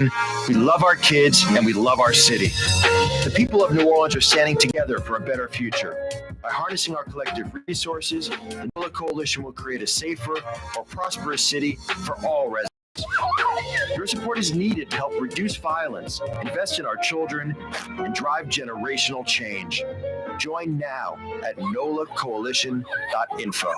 We love our kids and we love our city. The people of New Orleans are standing together for a better future. By harnessing our collective resources, the NOLA Coalition will create a safer, more prosperous city for all residents. Your support is needed to help reduce violence, invest in our children, and drive generational change. Join now at nolacoalition.info.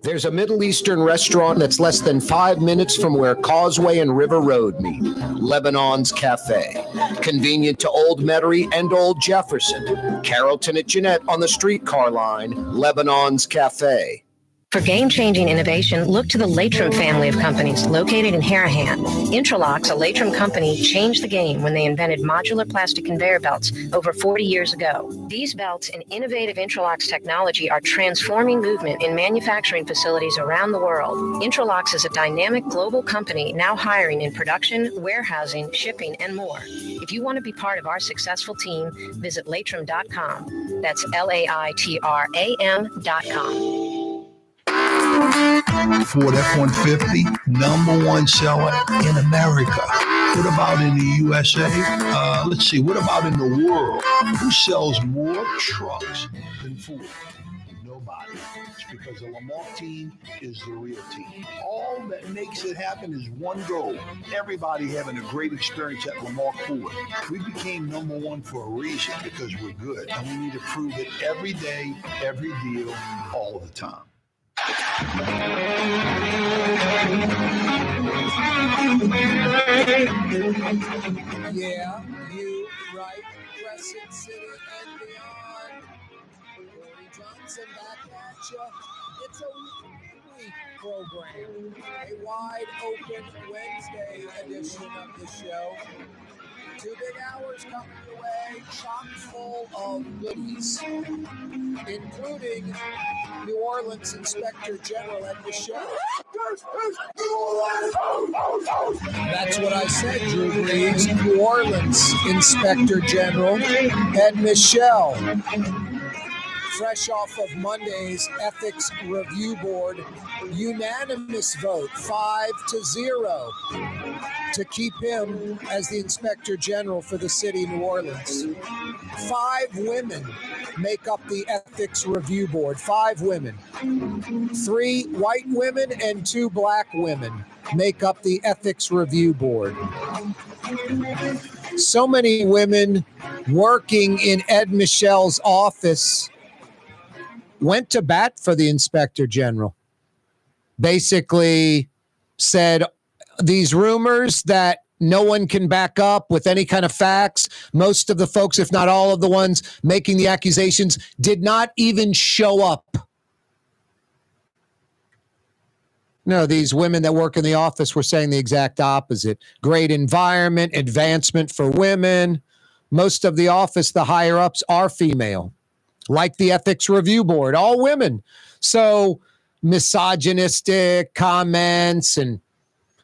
There's a Middle Eastern restaurant that's less than 5 minutes from where Causeway and River Road meet, Lebanon's Cafe. Convenient to Old Metairie and Old Jefferson. Carrollton at Jeanette on the streetcar line, Lebanon's Cafe. For game-changing innovation, look to the Latrim family of companies located in Harahan. Intralocks, a Latrim company, changed the game when they invented modular plastic conveyor belts over 40 years ago. These belts and innovative Intralocks technology are transforming movement in manufacturing facilities around the world. Intralocks is a dynamic global company now hiring in production, warehousing, shipping, and more. If you want to be part of our successful team, visit Latrim.com. That's LAITRAM.com. Ford F-150, #1 seller in America. What about in the USA? Let's see, what about in the world? Who sells more trucks than Ford? Nobody. It's because the Lamar team is the real team. All that makes it happen is one goal. Everybody having a great experience at Lamar Ford. We became #1 for a reason, because we're good. And we need to prove it every day, every deal, all the time. Yeah, you right, Crescent City and beyond. Corey Johnson back at you. It's a weekly program, a wide open Wednesday edition of the show. 2 big hours coming your way, chock full of goodies, including New Orleans Inspector General at the show. That's what I said, Drew Brees. New Orleans Inspector General and Michel. Fresh off of Monday's Ethics Review Board unanimous vote, 5-0, to keep him as the Inspector General for the city of New Orleans. 5 women make up the Ethics Review Board. 5 women. 3 white women and 2 black women make up the Ethics Review Board. So many women working in Ed Michel's office went to bat for the Inspector General. Basically said these rumors that no one can back up with any kind of facts. Most of the folks, if not all of the ones making the accusations, did not even show up. No, these women that work in the office were saying the exact opposite. Great environment, advancement for women. Most of the office, the higher ups, are female. Like the Ethics Review Board, all women. So misogynistic comments and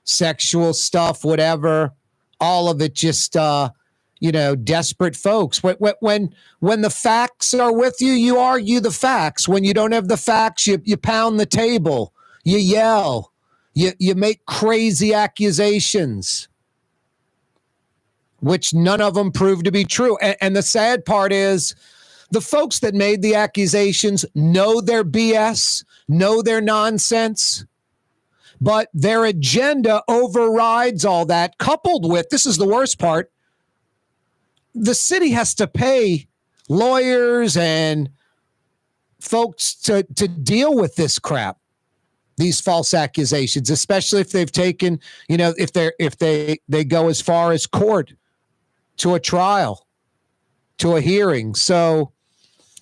sexual stuff, whatever, all of it just, desperate folks. When the facts are with you, you argue the facts. When you don't have the facts, you pound the table, you yell, you make crazy accusations, which none of them prove to be true. And the sad part is, the folks that made the accusations know their BS, know their nonsense, but their agenda overrides all that, coupled with, this is the worst part, the city has to pay lawyers and folks to deal with this crap, these false accusations, especially if they've taken, if they go as far as court to a trial, to a hearing. So,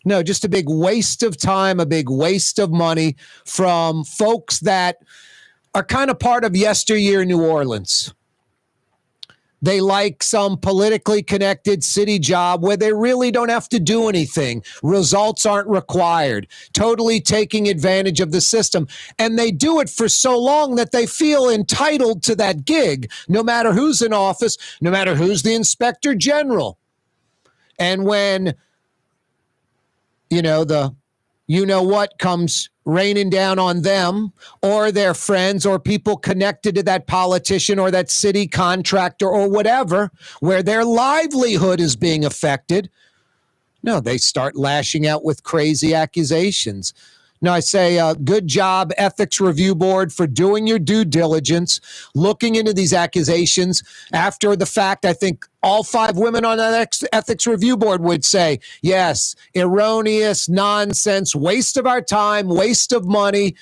no, just a big waste of time, a big waste of money from folks that are kind of part of yesteryear New Orleans. They like some politically connected city job where they really don't have to do anything. Results aren't required. Totally taking advantage of the system. And they do it for so long that they feel entitled to that gig, no matter who's in office, no matter who's the Inspector General. And when the what comes raining down on them or their friends or people connected to that politician or that city contractor or whatever, where their livelihood is being affected. No, they start lashing out with crazy accusations. No, I say, good job, Ethics Review Board, for doing your due diligence, looking into these accusations. After the fact, I think all 5 women on that Ethics Review Board would say, yes, erroneous, nonsense, waste of our time, waste of money.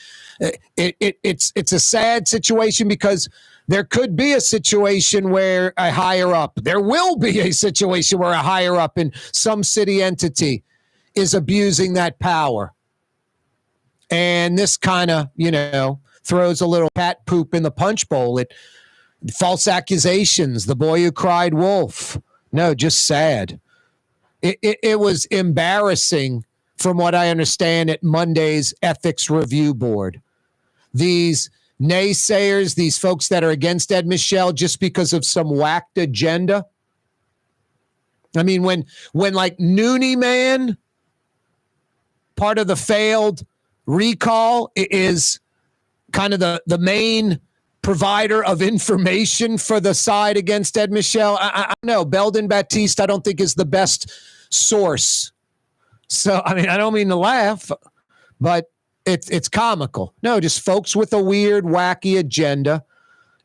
It's a sad situation because there could be a situation where a higher up, there will be a situation where a higher up in some city entity is abusing that power. And this kind of, throws a little cat poop in the punch bowl. False accusations, the boy who cried wolf. No, just sad. It was embarrassing from what I understand at Monday's Ethics Review Board. These naysayers, these folks that are against Ed Michel just because of some whacked agenda. I mean, when like Noonie Man, part of the failed recall, is kind of the main provider of information for the side against Ed Michel. I know Belden Baptiste, I don't think is the best source. So, I mean, I don't mean to laugh, but it's comical. No, just folks with a weird, wacky agenda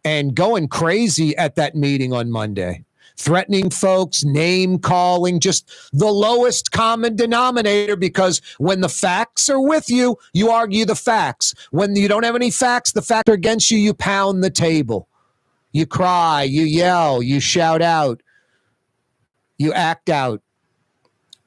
and going crazy at that meeting on Monday. Threatening folks, name calling, just the lowest common denominator, because when the facts are with you, you argue the facts. When you don't have any facts, the facts are against you, you pound the table. You cry, you yell, you shout out, you act out.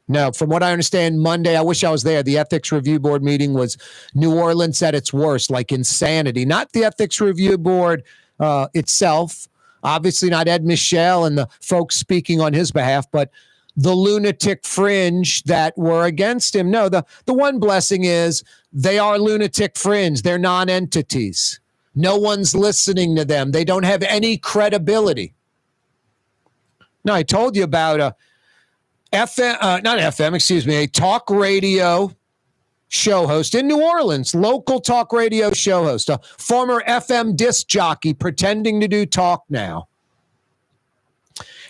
Now, from what I understand, Monday, I wish I was there, the Ethics Review Board meeting was New Orleans at its worst, like insanity. Not the Ethics Review Board itself, obviously not Ed Michel and the folks speaking on his behalf, but the lunatic fringe that were against him. No, the one blessing is they are lunatic fringe. They're non-entities. No one's listening to them. They don't have any credibility. Now, I told you about a talk radio show host in New Orleans, local talk radio show host, a former FM disc jockey pretending to do talk now,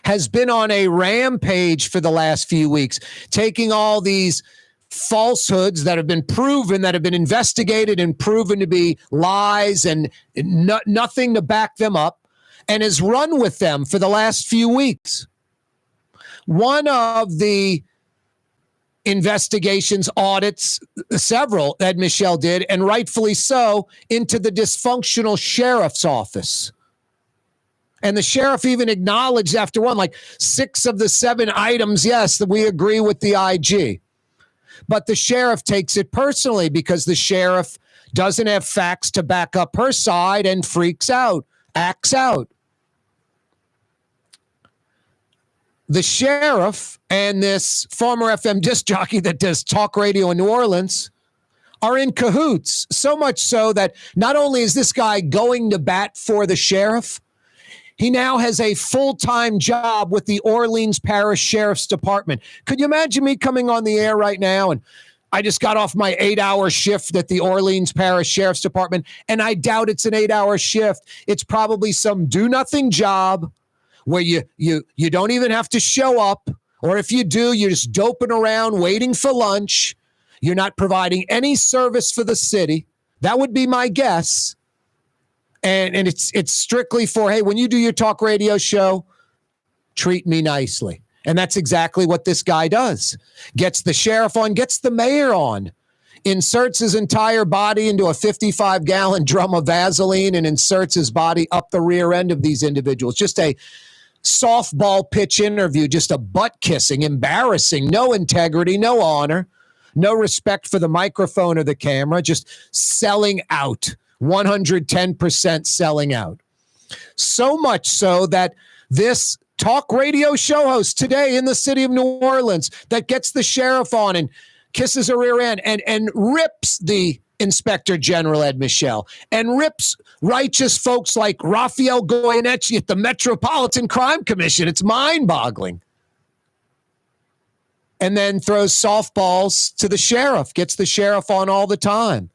has been on a rampage for the last few weeks, taking all these falsehoods that have been proven, that have been investigated and proven to be lies and nothing to back them up, and has run with them for the last few weeks. One of the investigations, audits, several Ed Michel did, and rightfully so, into the dysfunctional sheriff's office. And the sheriff even acknowledged after one, like 6 of the 7 items, yes, that we agree with the IG. But the sheriff takes it personally because the sheriff doesn't have facts to back up her side and freaks out, acts out. The sheriff and this former FM disc jockey that does talk radio in New Orleans are in cahoots, so much so that not only is this guy going to bat for the sheriff, he now has a full-time job with the Orleans Parish Sheriff's Department. Could you imagine me coming on the air right now and I just got off my 8-hour shift at the Orleans Parish Sheriff's Department, and I doubt it's an 8-hour shift. It's probably some do-nothing job where you don't even have to show up, or if you do, you're just doping around waiting for lunch. You're not providing any service for the city. That would be my guess. And it's strictly for, hey, when you do your talk radio show, treat me nicely. And that's exactly what this guy does. Gets the sheriff on, gets the mayor on, inserts his entire body into a 55-gallon drum of Vaseline and inserts his body up the rear end of these individuals. Just a softball pitch interview, just a butt kissing, embarrassing, no integrity, no honor, no respect for the microphone or the camera, just selling out, 110% selling out. So much so that this talk radio show host today in the city of New Orleans that gets the sheriff on and kisses her rear end and rips the Inspector General Ed Michel and rips righteous folks like Raphael Goyeneche at the Metropolitan Crime Commission. It's mind-boggling. And then throws softballs to the sheriff, gets the sheriff on all the time.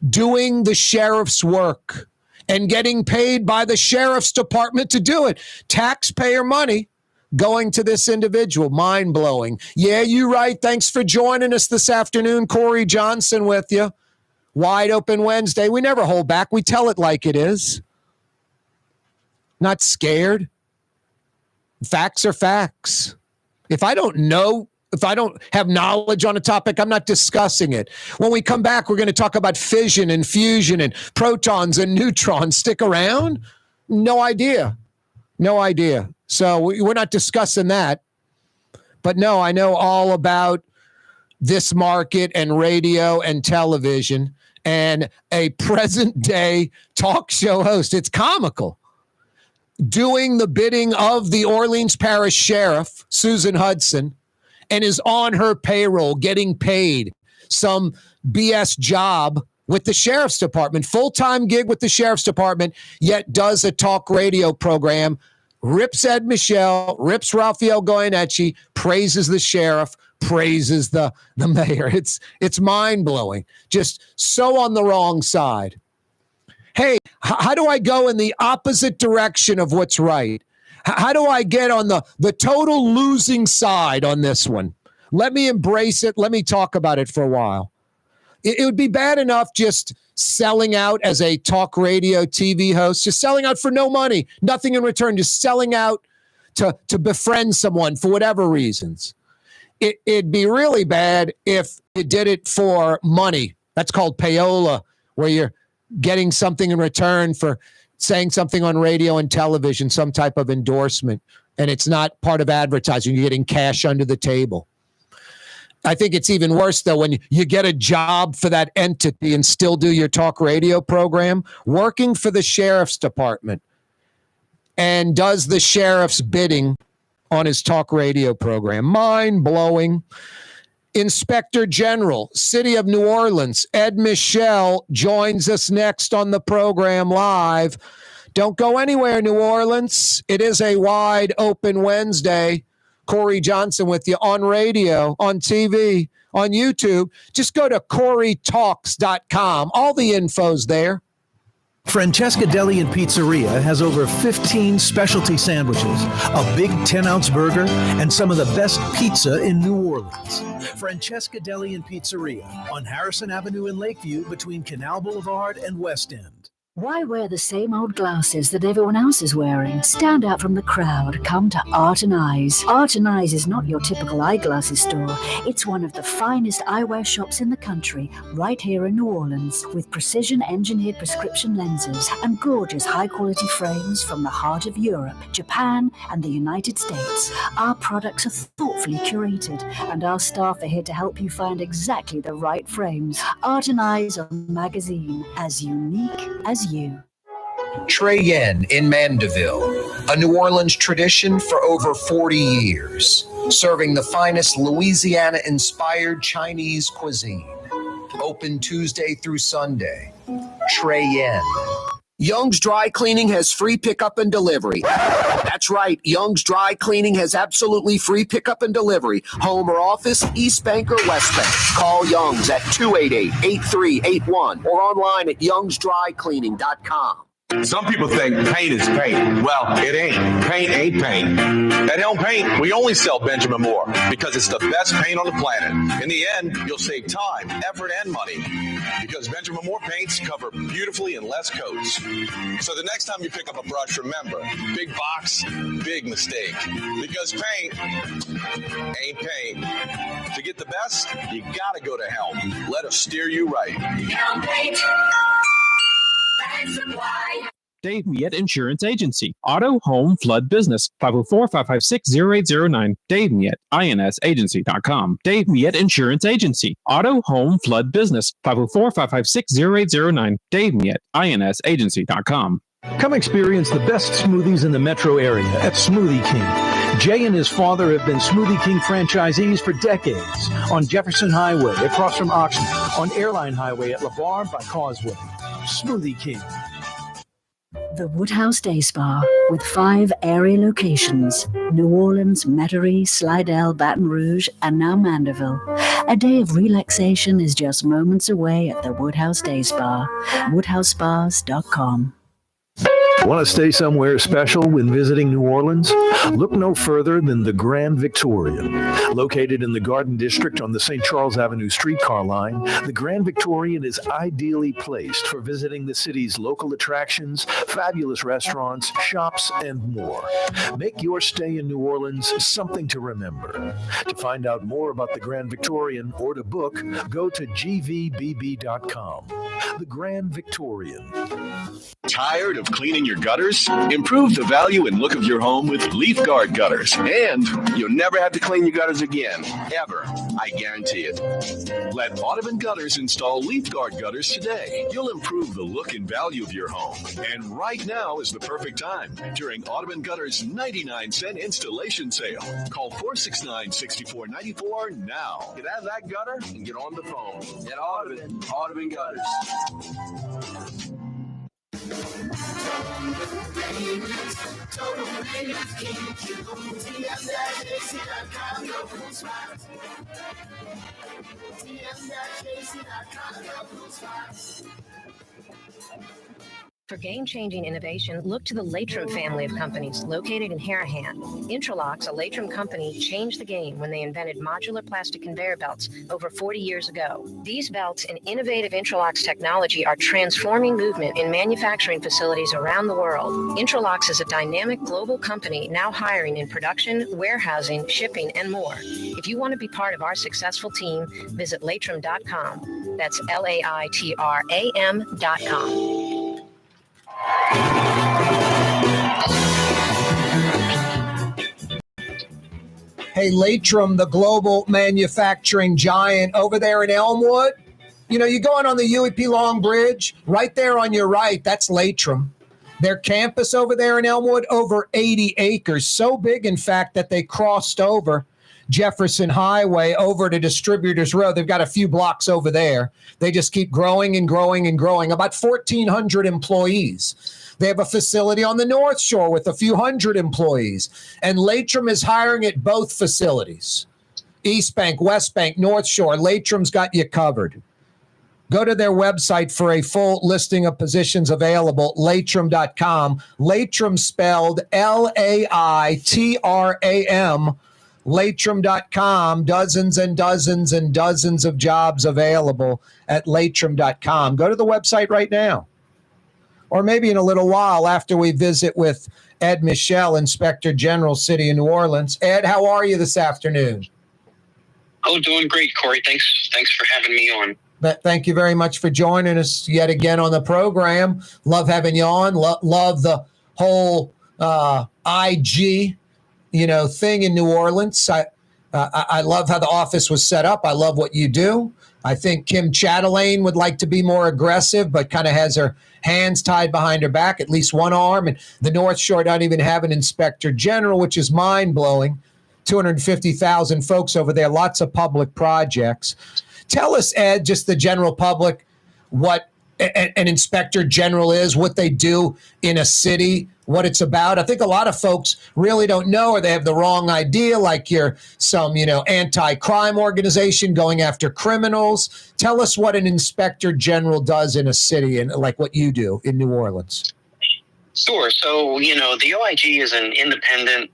doing the sheriff's work and getting paid by the sheriff's department to do it. Taxpayer money going to this individual. Mind-blowing. Yeah, you're right. Thanks for joining us this afternoon. Corey Johnson with you. Wide Open Wednesday. We never hold back. We tell it like it is. Not scared. Facts are facts. If I don't have knowledge on a topic, I'm not discussing it. When we come back, we're going to talk about fission and fusion and protons and neutrons. Stick around? No idea. So we're not discussing that. But no, I know all about this market and radio and television and a present day talk show host. It's comical. Doing the bidding of the Orleans Parish Sheriff, Susan Hudson, and is on her payroll getting paid some BS job with the Sheriff's Department, full-time gig with the Sheriff's Department, yet does a talk radio program, rips Ed Michel, rips Raphael Goyeneche, praises the sheriff, praises the mayor. It's mind-blowing. Just so on the wrong side. Hey, how do I go in the opposite direction of what's right? How do I get on the total losing side on this one? Let me embrace it. Let me talk about it for a while. It would be bad enough just selling out as a talk radio TV host, just selling out for no money, nothing in return, just selling out to befriend someone for whatever reasons. It'd be really bad if you did it for money. That's called payola, where you're getting something in return for saying something on radio and television, some type of endorsement, and it's not part of advertising. You're getting cash under the table. I think it's even worse, though, when you get a job for that entity and still do your talk radio program, working for the sheriff's department and does the sheriff's bidding on his talk radio program. Mind-blowing. Inspector General, City of New Orleans, Ed Michel joins us next on the program live. Don't go anywhere, New Orleans. It is a wide open Wednesday. Corey Johnson with you on radio, on TV, on YouTube. Just go to CoreyTalks.com. All the info's there. Francesca Deli and Pizzeria has over 15 specialty sandwiches, a big 10-ounce burger, and some of the best pizza in New Orleans. Francesca Deli and Pizzeria on Harrison Avenue in Lakeview between Canal Boulevard and West End. Why wear the same old glasses that everyone else is wearing? Stand out from the crowd. Come to Art and Eyes. Art and Eyes is not your typical eyeglasses store. It's one of the finest eyewear shops in the country, right here in New Orleans, with precision-engineered prescription lenses and gorgeous high-quality frames from the heart of Europe, Japan, and the United States. Our products are thoughtfully curated, and our staff are here to help you find exactly the right frames. Art and Eyes are a magazine as unique as you. Trey Yen in Mandeville, a New Orleans tradition for over 40 years, serving the finest Louisiana-inspired Chinese cuisine. Open Tuesday through Sunday. Trey Yen. Young's Dry Cleaning has free pickup and delivery. That's right. Young's Dry Cleaning has absolutely free pickup and delivery. Home or office, East Bank or West Bank. Call Young's at 288-8381 or online at youngsdrycleaning.com. Some people think paint is paint. Well, it ain't. Paint ain't paint. At Helm Paint, we only sell Benjamin Moore because it's the best paint on the planet. In the end, you'll save time, effort, and money because Benjamin Moore paints cover beautifully in less coats. So the next time you pick up a brush, remember, big box, big mistake. Because paint ain't paint. To get the best, you gotta go to Helm. Let us steer you right. Helm Paint. Dave Miet Insurance Agency. Auto, home, flood, business. 504-556-0809. Dave Miet, INSagency.com. Dave Miet Insurance Agency. Auto, home, flood, business. 504-556-0809. Dave Miet, INSagency.com. Come experience the best smoothies in the metro area at Smoothie King. Jay and his father have been Smoothie King franchisees for decades. On Jefferson Highway, across from Oxnard. On Airline Highway at LeVar by Causeway. Smoothie King. The Woodhouse Day Spa, with 5 area locations: New Orleans, Metairie, Slidell, Baton Rouge, and now Mandeville. A day of relaxation is just moments away at the Woodhouse Day Spa. WoodhouseSpas.com. Want to stay somewhere special when visiting New Orleans? Look no further than the Grand Victorian. Located in the Garden District on the St. Charles Avenue streetcar line, the Grand Victorian is ideally placed for visiting the city's local attractions, fabulous restaurants, shops, and more. Make your stay in New Orleans something to remember. To find out more about the Grand Victorian or to book, go to gvbb.com. The Grand Victorian. Tired of cleaning your gutters? Improve the value and look of your home with Leaf Guard gutters. And you'll never have to clean your gutters again. Ever. I guarantee it. Let Audubon Gutters install Leaf Guard gutters today. You'll improve the look and value of your home. And right now is the perfect time during Audubon Gutters' 99-cent installation sale. Call 469-6494 now. Get out of that gutter and get on the phone. At Audubon Gutters. For game-changing innovation, look to the Latrim family of companies located in Harahan. Interlocks, a Latrim company, changed the game when they invented modular plastic conveyor belts over 40 years ago. These belts and innovative Interlocks technology are transforming movement in manufacturing facilities around the world. Interlocks is a dynamic global company now hiring in production, warehousing, shipping, and more. If you want to be part of our successful team, visit latrim.com. That's LAITRAM.com. Hey, Latrim, the global manufacturing giant over there in Elmwood. You know, you're going on the UEP Long Bridge, right there on your right, that's Latrim. Their campus over there in Elmwood, over 80 acres. So big, in fact, that they crossed over Jefferson Highway over to Distributors Road. They've got a few blocks over there. They just keep growing and growing and growing. About 1,400 employees. They have a facility on the North Shore with a few hundred employees. And Latrim is hiring at both facilities. East Bank, West Bank, North Shore. Latrim's got you covered. Go to their website for a full listing of positions available, latrim.com. Latrim spelled L-A-I-T-R-A-M. Latrim.com, dozens and dozens and dozens of jobs available at latrim.com. Go to the website right now. Or maybe in a little while after we visit with Ed Michel, Inspector General, City of New Orleans. Ed, how are you this afternoon? Oh, doing great, Corey. Thanks for having me on. Thank you very much for joining us yet again on the program. Love having you on. Love the whole IG thing in New Orleans. I love how the office was set up. I love what you do. I think Kim Chatelaine would like to be more aggressive, but kind of has her hands tied behind her back, at least one arm. And the North Shore don't even have an inspector general, which is mind-blowing. 250,000 folks over there, lots of public projects. Tell us, Ed, just the general public, what an inspector general is, what they do in a city, what it's about. I think a lot of folks really don't know, or they have the wrong idea, like you're some, anti-crime organization going after criminals. Tell us what an inspector general does in a city, and like what you do in New Orleans. Sure. So, the OIG is an independent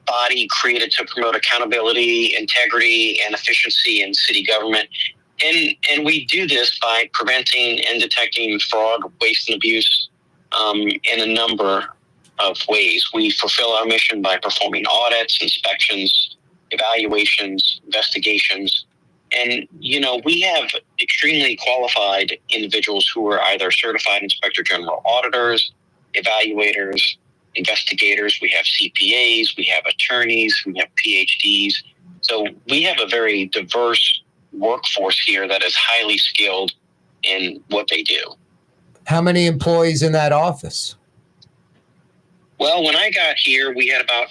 body created to promote accountability, integrity, and efficiency in city government. And we do this by preventing and detecting fraud, waste, and abuse in a number of ways. We fulfill our mission by performing audits, inspections, evaluations, investigations. And, we have extremely qualified individuals who are either certified inspector general auditors, evaluators, investigators. We have CPAs, we have attorneys, we have PhDs. So we have a very diverse workforce here that is highly skilled in what they do. How many employees in that office? Well, when I got here, we had about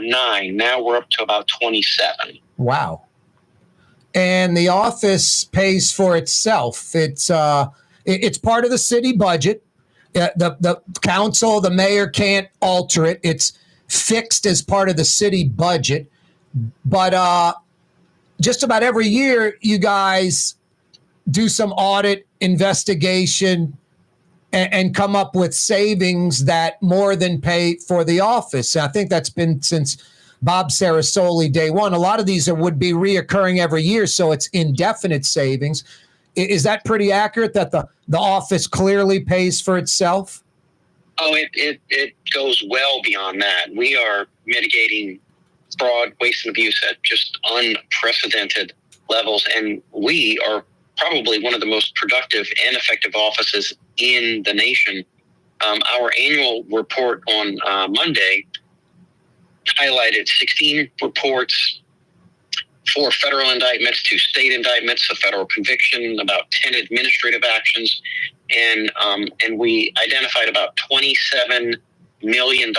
9. Now we're up to about 27. Wow. And the office pays for itself. It's part of the city budget. The council, the mayor can't alter it. It's fixed as part of the city budget. But just about every year, you guys do some audit investigation and come up with savings that more than pay for the office. I think that's been since Bob Sarasoli day one. A lot of these would be reoccurring every year, so it's indefinite savings. Is that pretty accurate that the office clearly pays for itself? Oh, it goes well beyond that. We are mitigating fraud, waste, and abuse at just unprecedented levels, and we are probably one of the most productive and effective offices in the nation. Our annual report on Monday highlighted 16 reports, 4 federal indictments, 2 state indictments, a federal conviction, about 10 administrative actions, and we identified about $27 million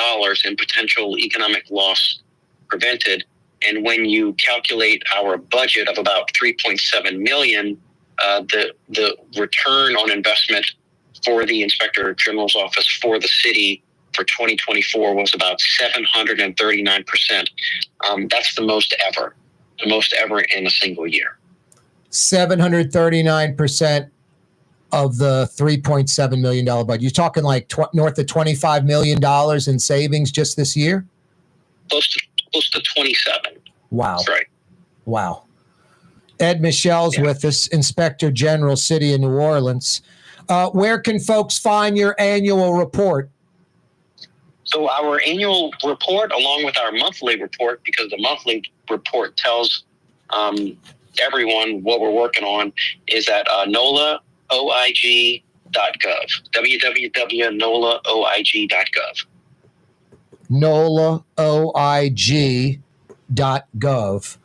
in potential economic loss prevented. And when you calculate our budget of about $3.7 million, the return on investment for the Inspector General's office for the city for 2024 was about 739%. That's the most ever in a single year. 739% of the $3.7 million budget. You're talking like north of $25 million in savings just this year? Close to 27. Wow. That's right. Wow. Ed Michel's with us, Inspector General, City of New Orleans. Where can folks find your annual report? So our annual report, along with our monthly report, because the monthly report tells everyone what we're working on, is at NOLAOIG.gov, www.nolaoig.gov. NOLAOIG.gov.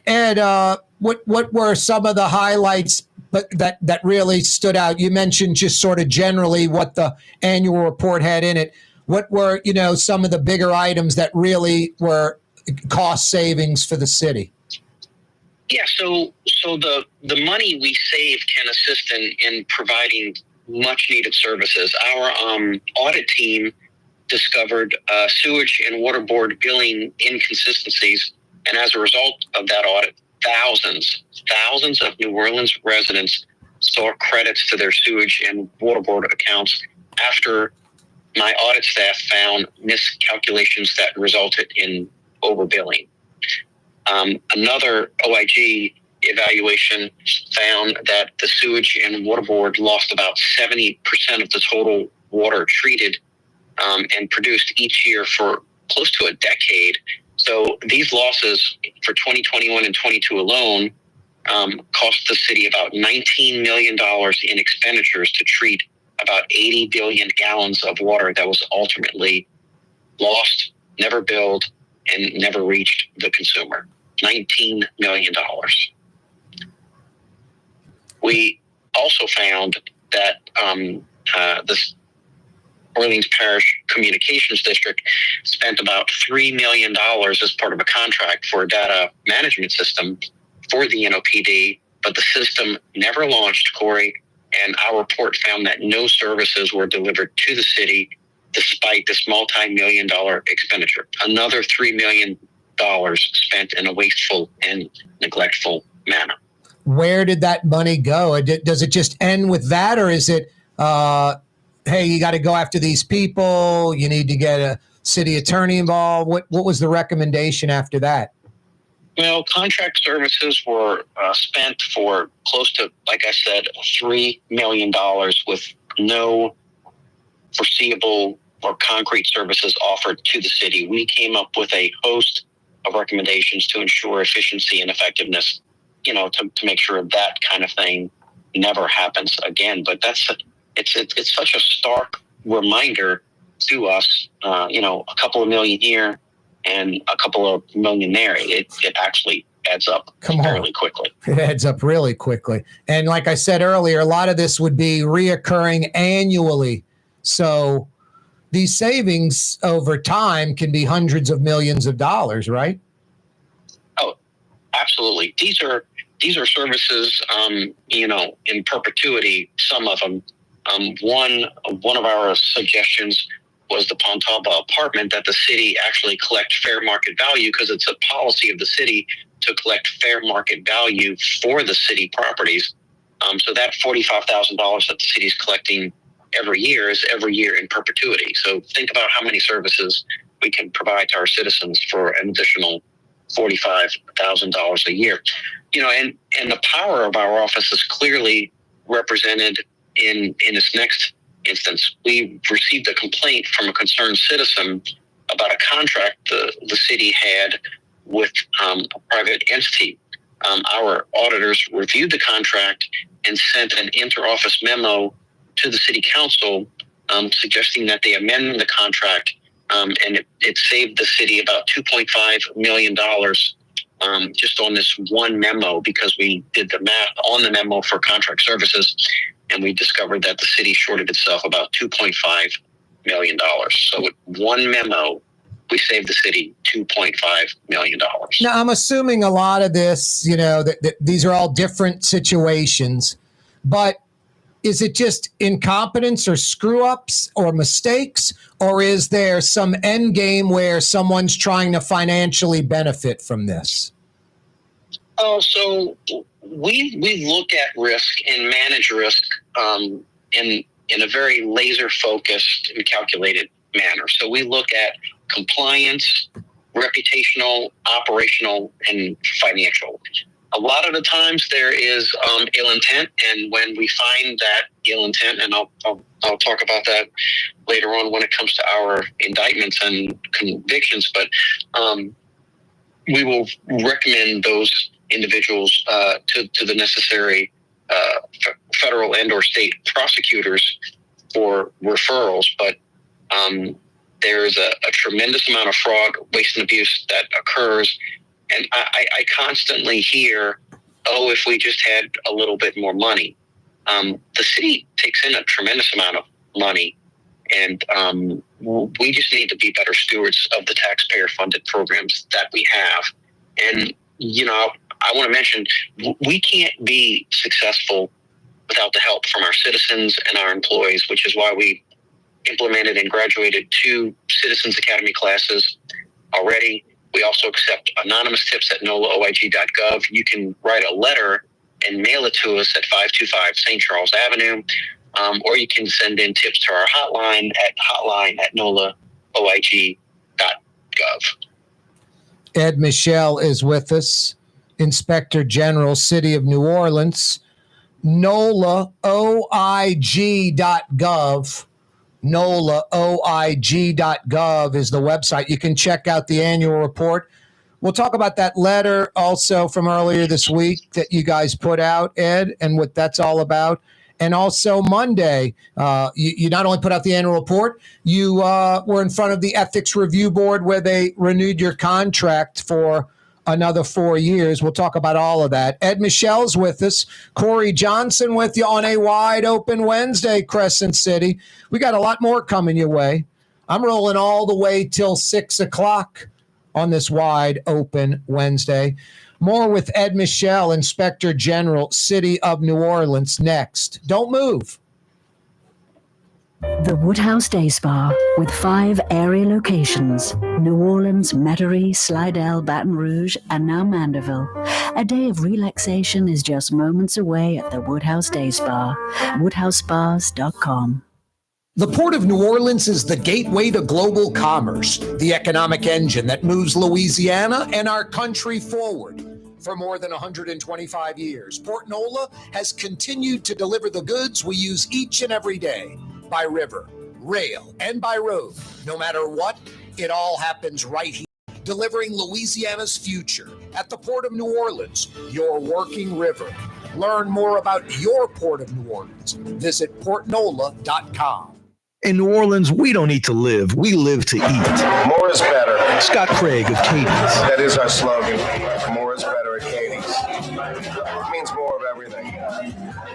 Ed, what were some of the highlights that really stood out? You mentioned just sort of generally what the annual report had in it. What were, some of the bigger items that really were cost savings for the city? Yeah, so the money we save can assist in providing much needed services. Our audit team discovered sewage and water board billing inconsistencies, and as a result of that audit, thousands of New Orleans residents saw credits to their sewage and water board accounts after my audit staff found miscalculations that resulted in overbilling. Another OIG evaluation found that the sewage and water board lost about 70% of the total water treated and produced each year for close to a decade. So these losses for 2021 and 22 alone cost the city about $19 million in expenditures to treat about 80 billion gallons of water that was ultimately lost, never billed, and never reached the consumer. $19 million. We also found that this Orleans Parish Communications District spent about $3 million as part of a contract for a data management system for the NOPD, but the system never launched, Corey, and our report found that no services were delivered to the city despite this multi-million-dollar expenditure. Another $3 million spent in a wasteful and neglectful manner. Where did that money go? Does it just end with that, or is it, hey, you got to go after these people, you need to get a city attorney involved? What was the recommendation after that? Well, contract services were spent for close to, like I said, $3 million with no foreseeable or concrete services offered to the city. We came up with a host of recommendations to ensure efficiency and effectiveness, to make sure that kind of thing never happens again. But it's such a stark reminder to us, a couple of million here and a couple of million there. It actually adds up fairly quickly. It adds up really quickly. And like I said earlier, a lot of this would be reoccurring annually. So these savings over time can be hundreds of millions of dollars, right? Oh, absolutely. These are services, in perpetuity, some of them, One of our suggestions was the Pontaba apartment, that the city actually collect fair market value, because it's a policy of the city to collect fair market value for the city properties. So that $45,000 that the city is collecting every year is every year in perpetuity. So think about how many services we can provide to our citizens for an additional $45,000 a year. And the power of our office is clearly represented in this next instance. We received a complaint from a concerned citizen about a contract the city had with a private entity. Our auditors reviewed the contract and sent an inter-office memo to the city council suggesting that they amend the contract, and it saved the city about $2.5 million just on this one memo, because we did the math on the memo for contract services, and we discovered that the city shorted itself about $2.5 million. So with one memo, we saved the city $2.5 million. Now, I'm assuming a lot of this, that these are all different situations, but is it just incompetence or screw-ups or mistakes, or is there some end game where someone's trying to financially benefit from this? So we look at risk and manage risk in a very laser-focused and calculated manner. So we look at compliance, reputational, operational, and financial. A lot of the times there is ill intent, and when we find that ill intent, and I'll talk about that later on when it comes to our indictments and convictions, but we will recommend those individuals to the necessary federal and or state prosecutors for referrals. But there's a tremendous amount of fraud, waste, and abuse that occurs. And I constantly hear, if we just had a little bit more money. The city takes in a tremendous amount of money, and we just need to be better stewards of the taxpayer-funded programs that we have. And, I want to mention, we can't be successful without the help from our citizens and our employees, which is why we implemented and graduated 2 Citizens Academy classes already. We also accept anonymous tips at nolaoig.gov. You can write a letter and mail it to us at 525 St. Charles Avenue, or you can send in tips to our hotline at nolaoig.gov. Ed Michel is with us, Inspector General, City of New Orleans. nolaoig.gov. nolaoig.gov is the website. You can check out the annual report. We'll talk about that letter also from earlier this week that you guys put out, Ed, and what that's all about. And also Monday, you not only put out the annual report, you were in front of the Ethics Review Board where they renewed your contract for another 4 years. We'll talk about all of that. Ed Michel's with us. Corey Johnson with you on a wide open Wednesday, Crescent City. We got a lot more coming your way. I'm rolling all the way till 6 o'clock on this wide open Wednesday. More with Ed Michel, Inspector General, City of New Orleans, next. Don't move. The Woodhouse Day Spa, with 5 area locations: New Orleans, Metairie, Slidell, Baton Rouge, and now Mandeville. A day of relaxation is just moments away at the Woodhouse Day Spa. WoodhouseSpas.com. The Port of New Orleans is the gateway to global commerce, the economic engine that moves Louisiana and our country forward. For more than 125 years, Port Nola has continued to deliver the goods we use each and every day, by river, rail, and by road. No matter what, it all happens right here, delivering Louisiana's future at the Port of New Orleans, your working river. Learn more about your Port of New Orleans. Visit portnola.com. In New Orleans, we don't eat to live. We live to eat. More is better. Scott Craig of Katie's. That is our slogan. More is better at Katie's. It means more of everything.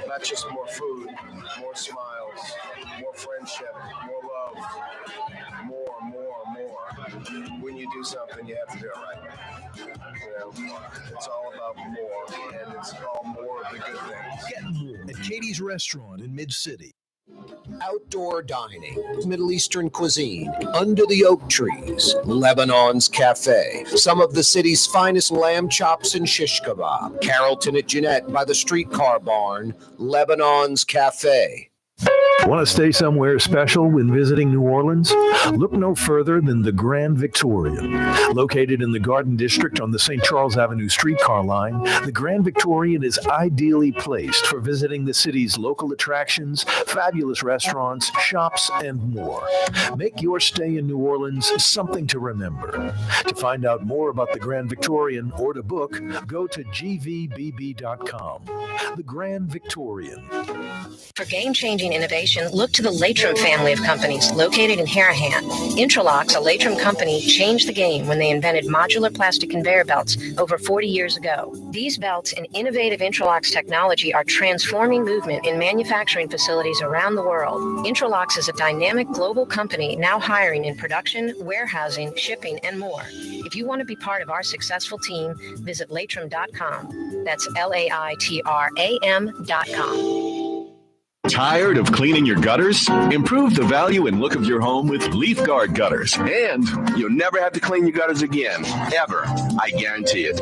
Not just more food, more smiles, more friendship, more love. More. When you do something, you have to do it right. It's all about more, and it's all more of the good things. Get more at Katie's Restaurant in Mid-City. Outdoor dining, Middle Eastern cuisine, under the oak trees, Lebanon's Cafe, some of the city's finest lamb chops and shish kebab, Carrollton at Jeanette by the streetcar barn, Lebanon's Cafe. Want to stay somewhere special when visiting New Orleans? Look no further than the Grand Victorian. Located in the Garden District on the St. Charles Avenue streetcar line, the Grand Victorian is ideally placed for visiting the city's local attractions, fabulous restaurants, shops, and more. Make your stay in New Orleans something to remember. To find out more about the Grand Victorian or to book, go to gvbb.com. The Grand Victorian. For game-changing innovation, look to the Latrim family of companies located in Harahan. Intralocks, a Latrim company, changed the game when they invented modular plastic conveyor belts over 40 years ago. These belts and innovative Intralocks technology are transforming movement in manufacturing facilities around the world. Intralocks is a dynamic global company now hiring in production, warehousing, shipping, and more. If you want to be part of our successful team, visit latrim.com. That's LAITRAM.com. Tired of cleaning your gutters? Improve the value and look of your home with Leaf Guard gutters. And you'll never have to clean your gutters again, ever. I guarantee it.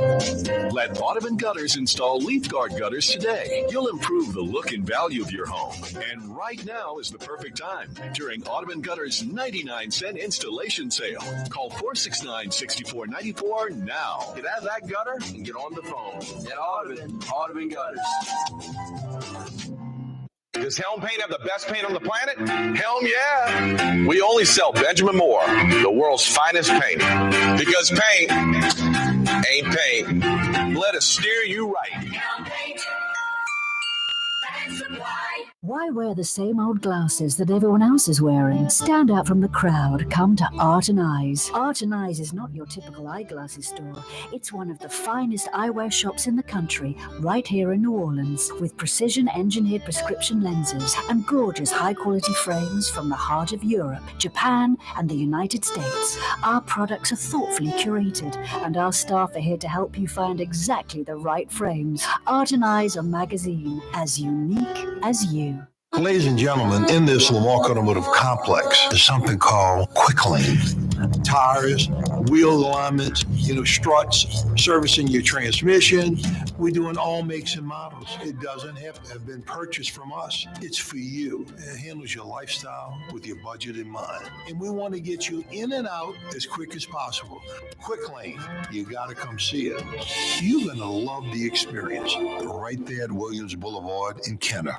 Let Audubon Gutters install Leaf Guard gutters today. You'll improve the look and value of your home. And right now is the perfect time during Audubon Gutters' 99-cent installation sale. Call 469-6494 now. Get out of that gutter and get on the phone. At Audubon Gutters. Does Helm Paint have the best paint on the planet? Helm, yeah. We only sell Benjamin Moore, the world's finest paint. Because paint ain't paint. Let us steer you right. Helm Paint. Why wear the same old glasses that everyone else is wearing? Stand out from the crowd. Come to Art and Eyes. Art and Eyes is not your typical eyeglasses store. It's one of the finest eyewear shops in the country, right here in New Orleans, with precision-engineered prescription lenses and gorgeous high-quality frames from the heart of Europe, Japan, and the United States. Our products are thoughtfully curated, and our staff are here to help you find exactly the right frames. Art and Eyes, a magazine as unique as you. Ladies and gentlemen, in this Lamar Automotive Complex is something called Quick Lane. Tires, wheel alignments, struts, servicing your transmission. We're doing all makes and models. It doesn't have to have been purchased from us. It's for you. It handles your lifestyle with your budget in mind. And we want to get you in and out as quick as possible. Quick Lane, you got to come see it. You're going to love the experience right there at Williams Boulevard in Kenner.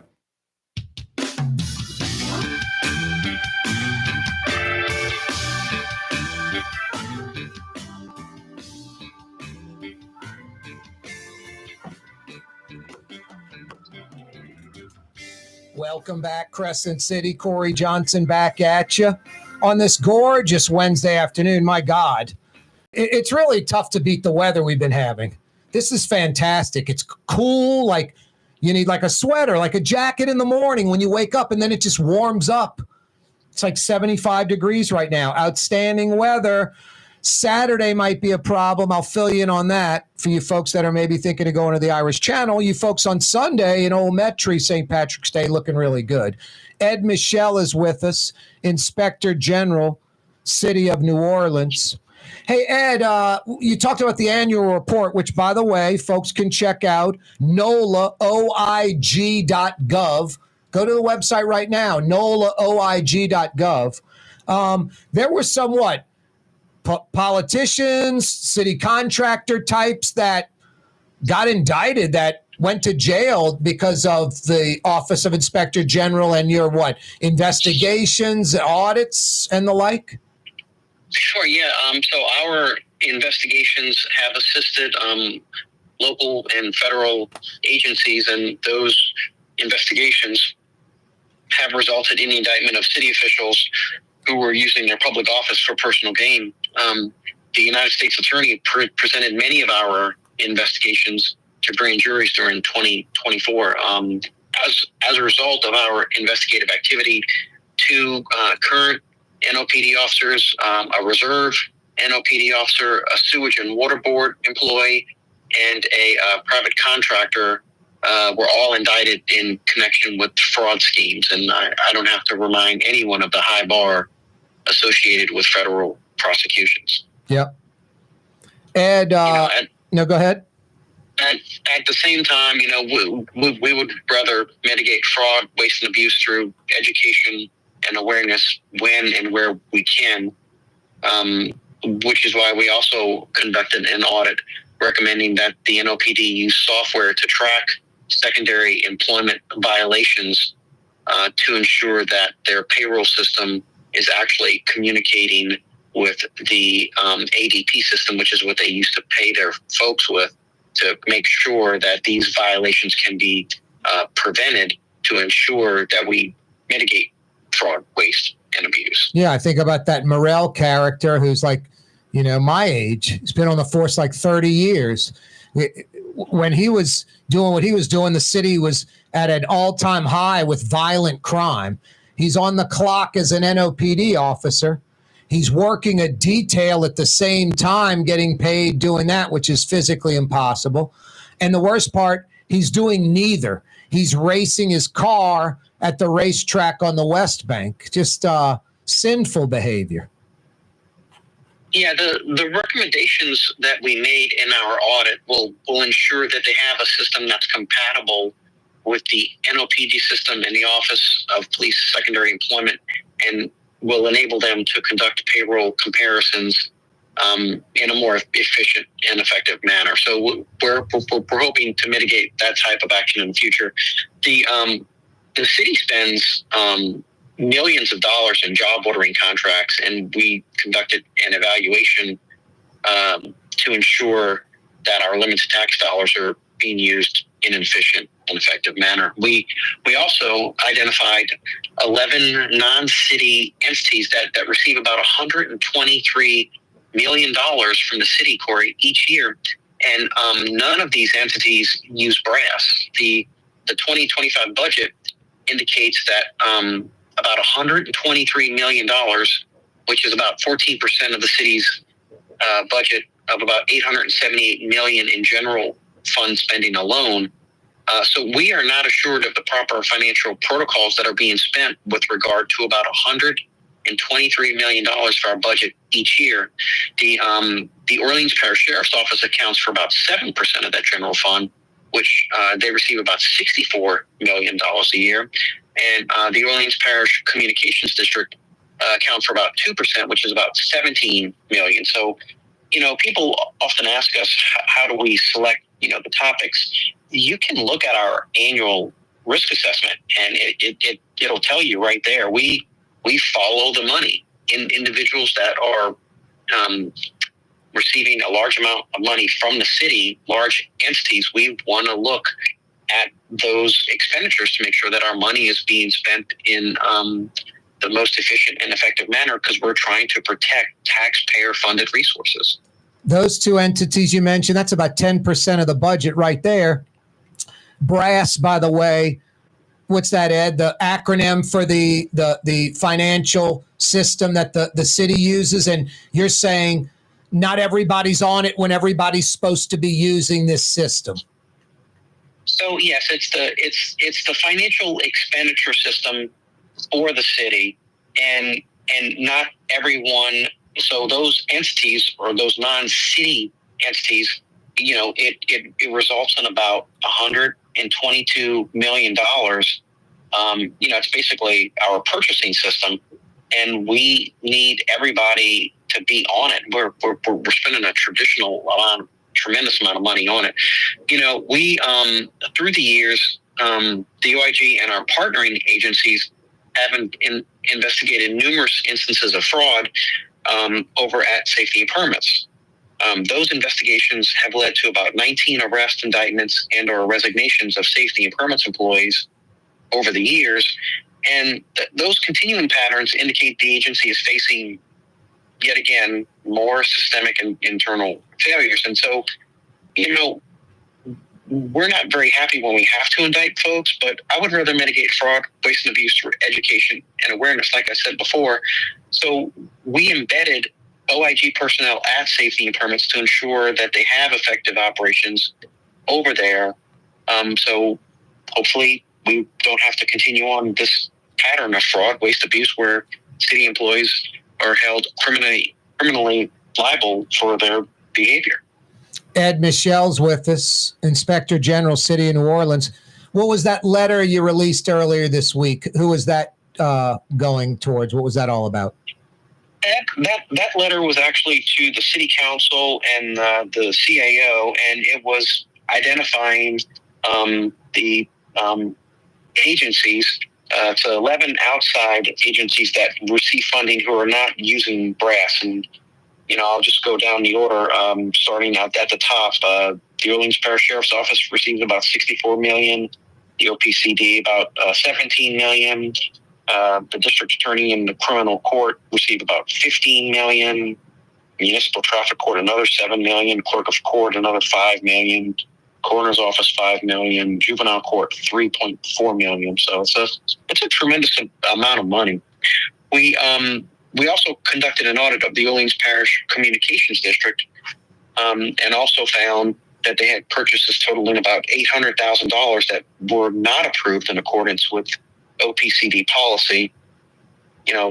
Welcome back, Crescent City. Corey Johnson back at you on this gorgeous Wednesday afternoon. My God, it's really tough to beat the weather we've been having. This is fantastic. It's cool. Like you need like a sweater, like a jacket in the morning when you wake up, and then it just warms up. It's like 75 degrees right now. Outstanding weather. Saturday might be a problem. I'll fill you in on that for you folks that are maybe thinking of going to the Irish Channel. You folks on Sunday in Old Metry, St. Patrick's Day, looking really good. Ed Michel is with us, Inspector General, City of New Orleans. Hey, Ed, you talked about the annual report, which, by the way, folks can check out, NOLA, OIG.gov. Go to the website right now, NOLA, there were somewhat politicians, city contractor types that got indicted, that went to jail because of the Office of Inspector General and your investigations, audits, and the like? Sure, yeah. So our investigations have assisted local and federal agencies, and those investigations have resulted in the indictment of city officials who were using their public office for personal gain. The United States Attorney presented many of our investigations to grand juries during 2024. As a result of our investigative activity, 2 current NOPD officers, a reserve NOPD officer, a sewage and water board employee, and a private contractor were all indicted in connection with fraud schemes. And I don't have to remind anyone of the high bar associated with federal prosecutions. Yep. Ed, no, go ahead. At the same time, we would rather mitigate fraud, waste, and abuse through education and awareness when and where we can, which is why we also conducted an audit recommending that the NOPD use software to track secondary employment violations to ensure that their payroll system is actually communicating with the ADP system, which is what they used to pay their folks with, to make sure that these violations can be prevented to ensure that we mitigate fraud, waste, and abuse. Yeah, I think about that Morel character who's like, my age. He's been on the force like 30 years. When he was doing what he was doing, the city was at an all-time high with violent crime. He's on the clock as an NOPD officer. He's working a detail at the same time, getting paid doing that, which is physically impossible. And the worst part, he's doing neither. He's racing his car at the racetrack on the West Bank. Just sinful behavior. Yeah, the recommendations that we made in our audit will ensure that they have a system that's compatible with the NOPD system and the Office of Police Secondary Employment, and will enable them to conduct payroll comparisons in a more efficient and effective manner. So we're hoping to mitigate that type of action in the future. The city spends millions of dollars in job ordering contracts, and we conducted an evaluation to ensure that our limited tax dollars are being used in an efficient and effective manner. We also identified 11 non-city entities that receive about $123 million from the city, Corey, each year, and none of these entities use brass. The 2025 budget indicates that about $123 million, which is about 14% of the city's budget of about $878 million in general fund spending alone. So we are not assured of the proper financial protocols that are being spent with regard to about $123 million for our budget each year. The Orleans Parish Sheriff's Office accounts for about 7% of that general fund, which they receive about $64 million a year. And the Orleans Parish Communications District accounts for about 2%, which is about $17 million. So, people often ask us, how do we select, the topics? You can look at our annual risk assessment, and it'll tell you right there. We follow the money. In individuals that are receiving a large amount of money from the city, large entities, we want to look at those expenditures to make sure that our money is being spent in the most efficient and effective manner, because we're trying to protect taxpayer-funded resources. Those two entities you mentioned, that's about 10% of the budget right there. Brass, by the way, what's that, Ed? The acronym for the financial system that the city uses, and you're saying not everybody's on it when everybody's supposed to be using this system. So yes, it's the financial expenditure system for the city, and not everyone. So those entities, or those non-city entities, it results in about $122 million. It's basically our purchasing system, and we need everybody to be on it. We're spending a tremendous amount of money on it. We through the years, the OIG and our partnering agencies have investigated numerous instances of fraud over at Safety and Permits. Those investigations have led to about 19 arrests, indictments, and or resignations of Safety and Permits employees over the years. And those continuing patterns indicate the agency is facing, yet again, more systemic and internal failures. And so, we're not very happy when we have to indict folks, but I would rather mitigate fraud, waste, and abuse through education and awareness, like I said before. So we embedded OIG personnel at Safety and Permits to ensure that they have effective operations over there So hopefully we don't have to continue on this pattern of fraud, waste, abuse, where city employees are held criminally liable for their behavior. Ed Michel's with us, Inspector General, City of New Orleans. What was that letter you released earlier this week? Who was that going towards? What was that all about? That letter was actually to the city council and the CAO, and it was identifying the agencies. To 11 outside agencies that receive funding who are not using brass. And, I'll just go down the order, starting out at the top. The Orleans Parish Sheriff's Office receives about $64 million. The OPCD about $17 million. The District Attorney and the Criminal Court receive about $15 million. Municipal Traffic Court another $7 million. Clerk of Court another $5 million. Coroner's Office $5 million. Juvenile Court $3.4 million. So it's a tremendous amount of money. We also conducted an audit of the Orleans Parish Communications District, and also found that they had purchases totaling about $800,000 that were not approved in accordance with OPCD policy.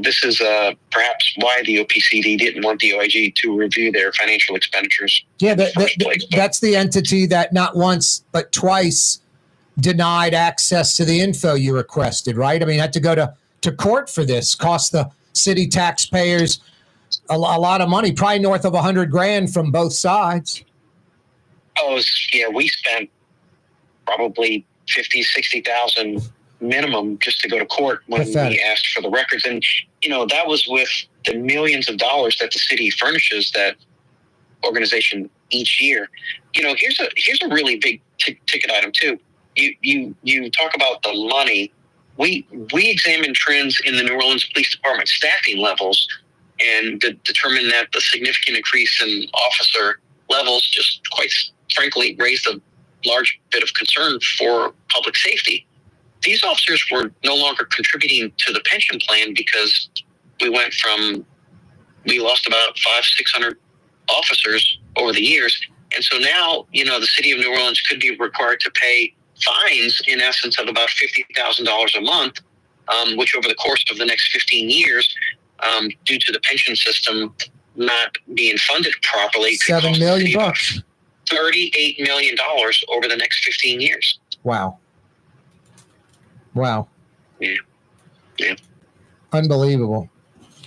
This is perhaps why the OPCD didn't want the OIG to review their financial expenditures. Yeah, that's the entity that not once but twice denied access to the info you requested, right? I mean, had to go to court for this, cost the city taxpayers a lot of money, probably north of $100,000 from both sides. Oh, yeah, we spent probably $50,000-$60,000 minimum just to go to court when we asked for the records. And, that was with the millions of dollars that the city furnishes that organization each year. Here's a really big ticket item too. You talk about the money. We examined trends in the New Orleans Police Department staffing levels and determined that the significant increase in officer levels just quite frankly raised a large bit of concern for public safety. These officers were no longer contributing to the pension plan because we lost about 500-600 officers over the years. And so now, the city of New Orleans could be required to pay fines in essence of about $50,000 a month, which over the course of the next 15 years, due to the pension system not being funded properly, could $7 million $38 million over the next 15 years. Wow. Yeah. Unbelievable.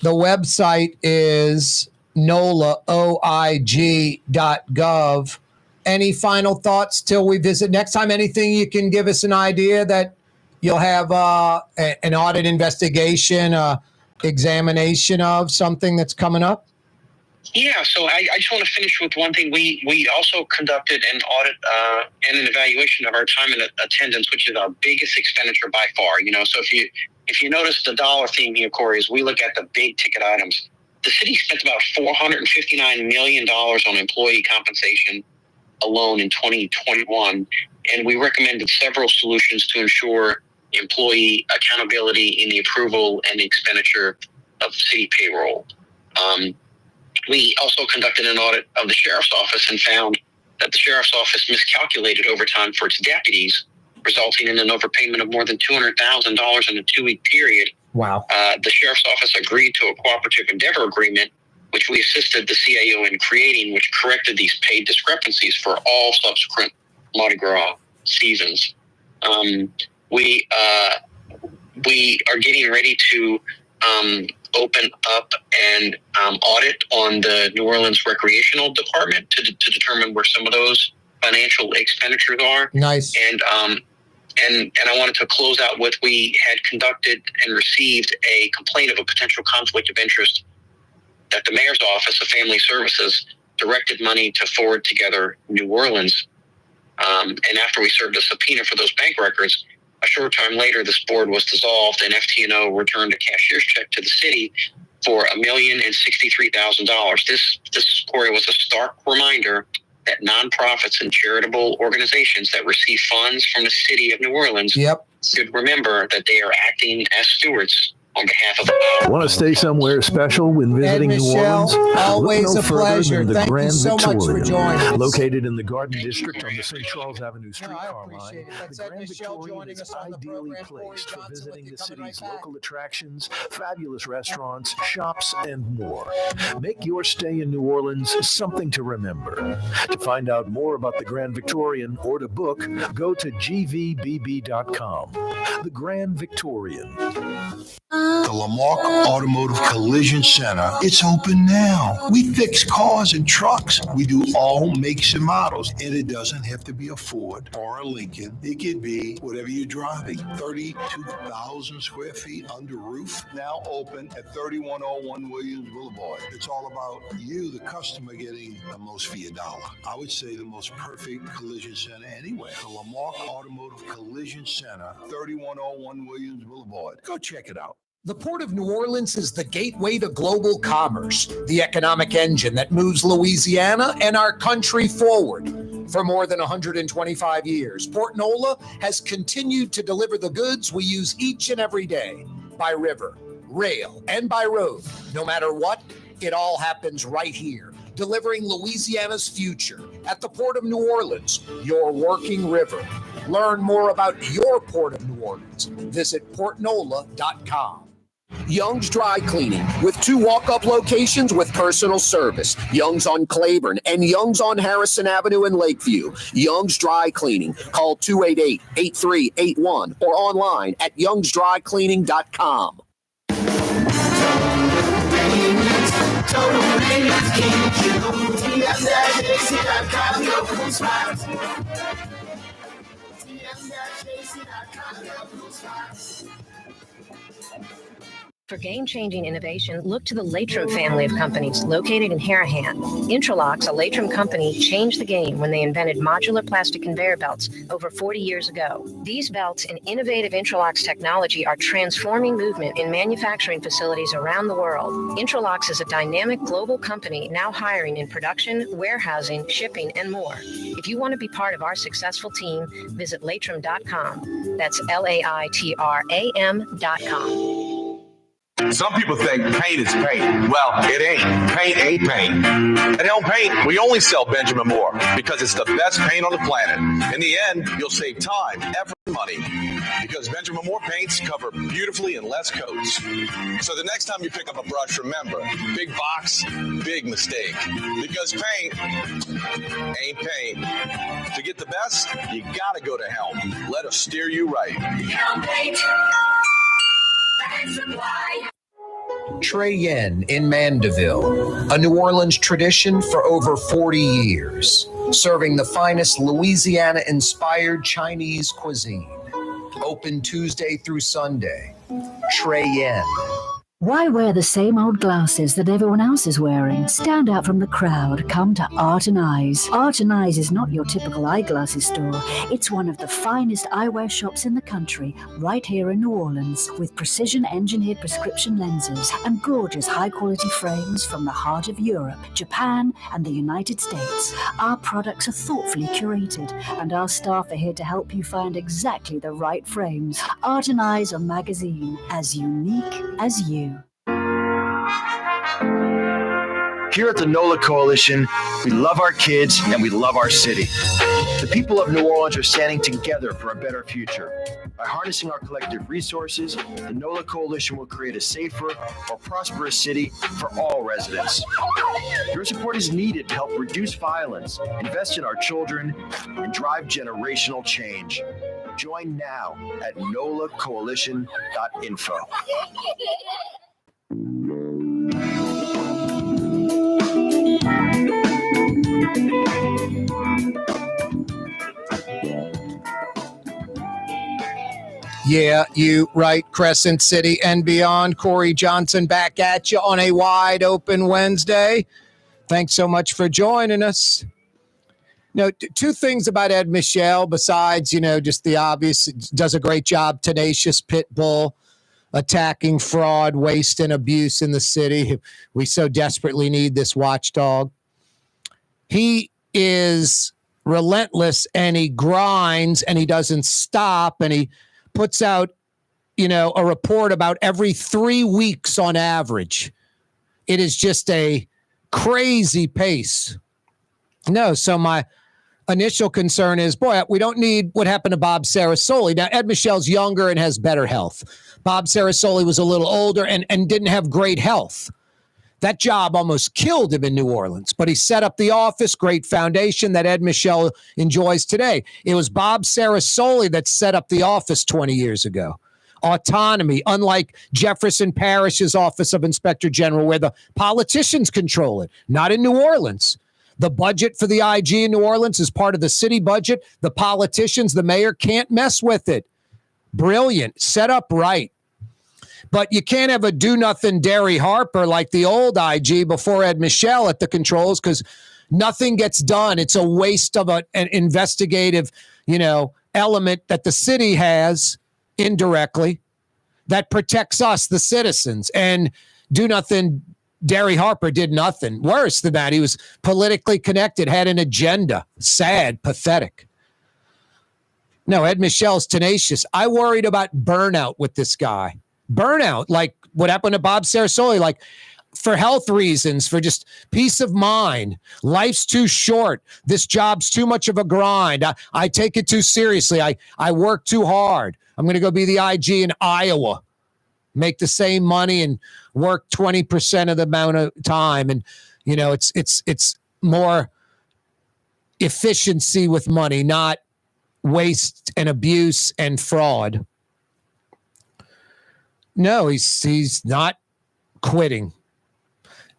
The website is NOLA, OIG.gov. Any final thoughts till we visit next time? Anything you can give us an idea that you'll have an audit investigation, examination of something that's coming up? Yeah, so I just want to finish with one thing. We also conducted an audit and an evaluation of our time and attendance, which is our biggest expenditure by far. So if you notice the dollar theme here, Corey, is we look at the big ticket items. The city spent about $459 million on employee compensation alone in 2021, and we recommended several solutions to ensure employee accountability in the approval and expenditure of city payroll. We also conducted an audit of the sheriff's office and found that the sheriff's office miscalculated overtime for its deputies, resulting in an overpayment of more than $200,000 in a 2-week period. Wow. The sheriff's office agreed to a cooperative endeavor agreement, which we assisted the CAO in creating, which corrected these paid discrepancies for all subsequent Mardi Gras seasons. We are getting ready to open up and audit on the New Orleans Recreational Department to determine where some of those financial expenditures are. Nice. And I wanted to close out with, we had conducted and received a complaint of a potential conflict of interest that the mayor's office of family services directed money to Forward Together New Orleans. And after we served a subpoena for those bank records, a short time later, this board was dissolved and FT&O returned a cashier's check to the city for $1,063,000. This, Corey, was a stark reminder that nonprofits and charitable organizations that receive funds from the city of New Orleans should remember that they are acting as stewards on behalf of Want to stay somewhere special when visiting New Michel, Orleans? always Look no a further pleasure. than the Thank you Grand so much for Victorian, joining us. located in the Garden District on the St. Charles Avenue No, I streetcar appreciate line. it. That's The Ed Grand Michel Victorian joining is us on the ideally program. Corey placed for Johnson with visiting you, the coming right city's back. local attractions, fabulous restaurants, shops, and more. Make your stay in New Orleans something to remember. To find out more about the Grand Victorian or to book, go to gvbb.com. The Grand Victorian. The Lamarck Automotive Collision Center, it's open now. We fix cars and trucks. We do all makes and models. And it doesn't have to be a Ford or a Lincoln. It could be whatever you're driving. 32,000 square feet under roof. Now open at 3101 Williams Boulevard. It's all about you, the customer, getting the most for your dollar. I would say the most perfect collision center anywhere. The Lamarck Automotive Collision Center, 3101 Williams Boulevard. Go check it out. The Port of New Orleans is the gateway to global commerce, the economic engine that moves Louisiana and our country forward. For more than 125 years, Port Nola has continued to deliver the goods we use each and every day by river, rail, and by road. No matter what, it all happens right here, delivering Louisiana's future at the Port of New Orleans, your working river. Learn more about your Port of New Orleans. Visit portnola.com. Young's Dry Cleaning, with 2 walk-up locations with personal service. Young's on Claiborne and Young's on Harrison Avenue in Lakeview. Young's Dry Cleaning. Call 288-8381 or online at youngsdrycleaning.com. For game-changing innovation, look to the Latrim family of companies located in Harahan. Interlocks, a Latrim company, changed the game when they invented modular plastic conveyor belts over 40 years ago. These belts and innovative Interlocks technology are transforming movement in manufacturing facilities around the world. Interlocks is a dynamic global company now hiring in production, warehousing, shipping, and more. If you want to be part of our successful team, visit latrim.com. That's LAITRAM.com. Some people think paint is paint. Well, it ain't. Paint ain't paint. At Helm Paint, we only sell Benjamin Moore because it's the best paint on the planet. In the end, you'll save time, effort, and money because Benjamin Moore paints cover beautifully in less coats. So the next time you pick up a brush, remember, big box, big mistake. Because paint ain't paint. To get the best, you gotta go to Helm. Let us steer you right. Helm Paint. Trey Yen in Mandeville, a New Orleans tradition for over 40 years, serving the finest Louisiana-inspired Chinese cuisine. Open Tuesday through Sunday. Trey Yen. Why wear the same old glasses that everyone else is wearing? Stand out from the crowd. Come to Art and Eyes. Art and Eyes is not your typical eyeglasses store. It's one of the finest eyewear shops in the country, right here in New Orleans, with precision-engineered prescription lenses and gorgeous high-quality frames from the heart of Europe, Japan, and the United States. Our products are thoughtfully curated, and our staff are here to help you find exactly the right frames. Art and Eyes are magazine, as unique as you. Here at the NOLA Coalition, we love our kids and we love our city. The people of New Orleans are standing together for a better future. By harnessing our collective resources, the NOLA Coalition will create a safer, more prosperous city for all residents. Your support is needed to help reduce violence, invest in our children, and drive generational change. Join now at nolacoalition.info. Yeah, you right, Crescent City and beyond. Corey Johnson back at you on a wide open Wednesday. Thanks so much for joining us. Now, 2 things about Ed Michel besides, just the obvious. Does a great job, tenacious pit bull, attacking fraud, waste, and abuse in the city. We so desperately need this watchdog. He is relentless and he grinds and he doesn't stop and he puts out a report about every 3 weeks on average. It is just a crazy pace. No, so my initial concern is, boy, we don't need what happened to Bob Sarasoli. Now, Ed Michel's younger and has better health. Bob Sarasoli was a little older and didn't have great health. That job almost killed him in New Orleans, but he set up the office, great foundation that Ed Michel enjoys today. It was Bob Sarasoli that set up the office 20 years ago. Autonomy, unlike Jefferson Parish's Office of Inspector General, where the politicians control it, not in New Orleans. The budget for the IG in New Orleans is part of the city budget. The politicians, the mayor, can't mess with it. Brilliant, set up right. But you can't have a do-nothing Derry Harper like the old IG before Ed Michel at the controls, because nothing gets done. It's a waste of an investigative, element that the city has indirectly that protects us, the citizens. And do-nothing Derry Harper did nothing. Worse than that, he was politically connected, had an agenda. Sad, pathetic. No, Ed Michel's tenacious. I worried about burnout with this guy. Burnout, like what happened to Bob Sarasoli, like for health reasons, for just peace of mind. Life's too short. This job's too much of a grind. I take it too seriously. I work too hard. I'm going to go be the IG in Iowa, make the same money and work 20% of the amount of time. And, it's more efficiency with money, not waste and abuse and fraud. No, he's not quitting.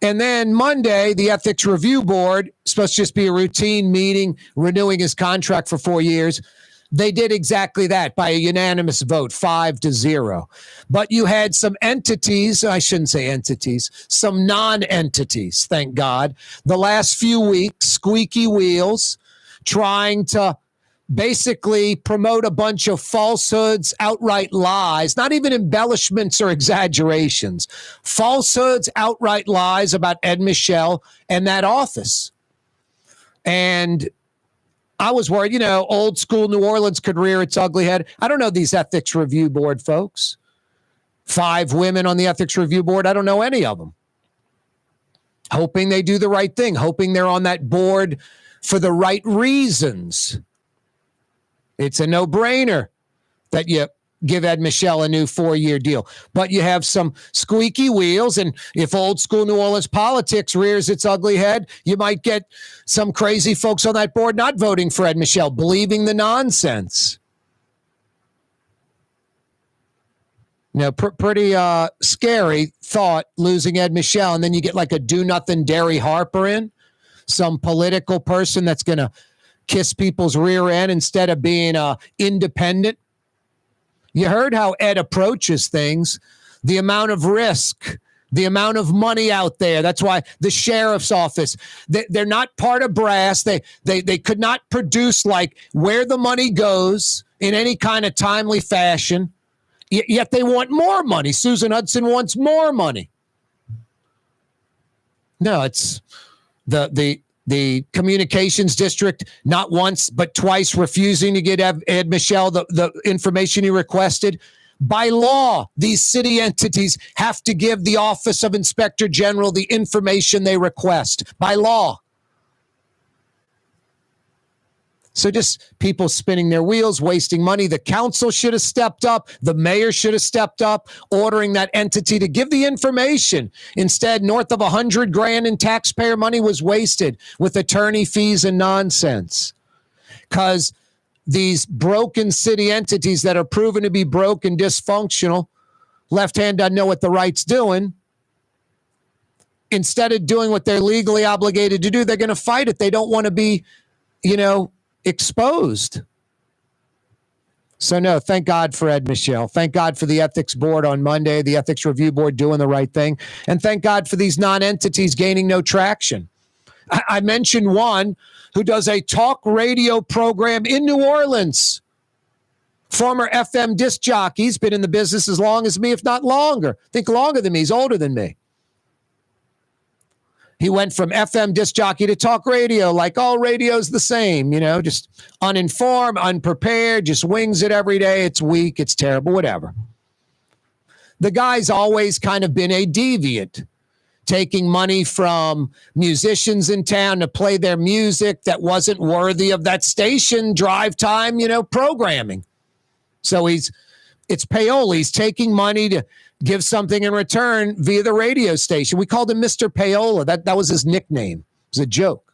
And then Monday, the Ethics Review Board, supposed to just be a routine meeting, renewing his contract for 4 years. They did exactly that by a unanimous vote, 5-0. But you had some entities, I shouldn't say entities, some non-entities, thank God, the last few weeks, squeaky wheels, trying to basically promote a bunch of falsehoods, outright lies, not even embellishments or exaggerations, falsehoods, outright lies about Ed Michel and that office. And I was worried, old school New Orleans could rear its ugly head. I don't know these Ethics Review Board folks. 5 women on the Ethics Review Board. I don't know any of them. Hoping they do the right thing, hoping they're on that board for the right reasons. It's a no-brainer that you give Ed Michel a new 4-year deal. But you have some squeaky wheels, and if old school New Orleans politics rears its ugly head, you might get some crazy folks on that board not voting for Ed Michel, believing the nonsense. Pretty scary thought, losing Ed Michel, and then you get like a do-nothing Derry Harper in, some political person that's going to kiss people's rear end instead of being independent. You heard how Ed approaches things, the amount of risk, the amount of money out there. That's why the sheriff's office, they're not part of brass. They could not produce like where the money goes in any kind of timely fashion, yet they want more money. Susan Hudson wants more money. No, it's the communications district, not once, but twice refusing to get Ed Michel the information he requested. By law, these city entities have to give the Office of Inspector General the information they request. By law. So just people spinning their wheels, wasting money. The council should have stepped up. The mayor should have stepped up, ordering that entity to give the information. Instead, north of $100,000 in taxpayer money was wasted with attorney fees and nonsense. Because these broken city entities that are proven to be broke and dysfunctional, left hand doesn't know what the right's doing. Instead of doing what they're legally obligated to do, they're going to fight it. They don't want to be, exposed. So no, thank God for Ed Michel. Thank God for the ethics board on Monday, the ethics review board doing the right thing. And thank God for these non-entities gaining no traction. I mentioned one who does a talk radio program in New Orleans. Former FM disc jockey. He's been in the business as long as me, if not longer. I think longer than me. He's older than me. He went from FM disc jockey to talk radio, like all radio's the same, just uninformed, unprepared, just wings it every day. It's weak, it's terrible, whatever. The guy's always kind of been a deviant, taking money from musicians in town to play their music that wasn't worthy of that station drive time, programming. So it's payola. He's taking money to give something in return via the radio station. We called him Mr. Payola. That was his nickname. It was a joke.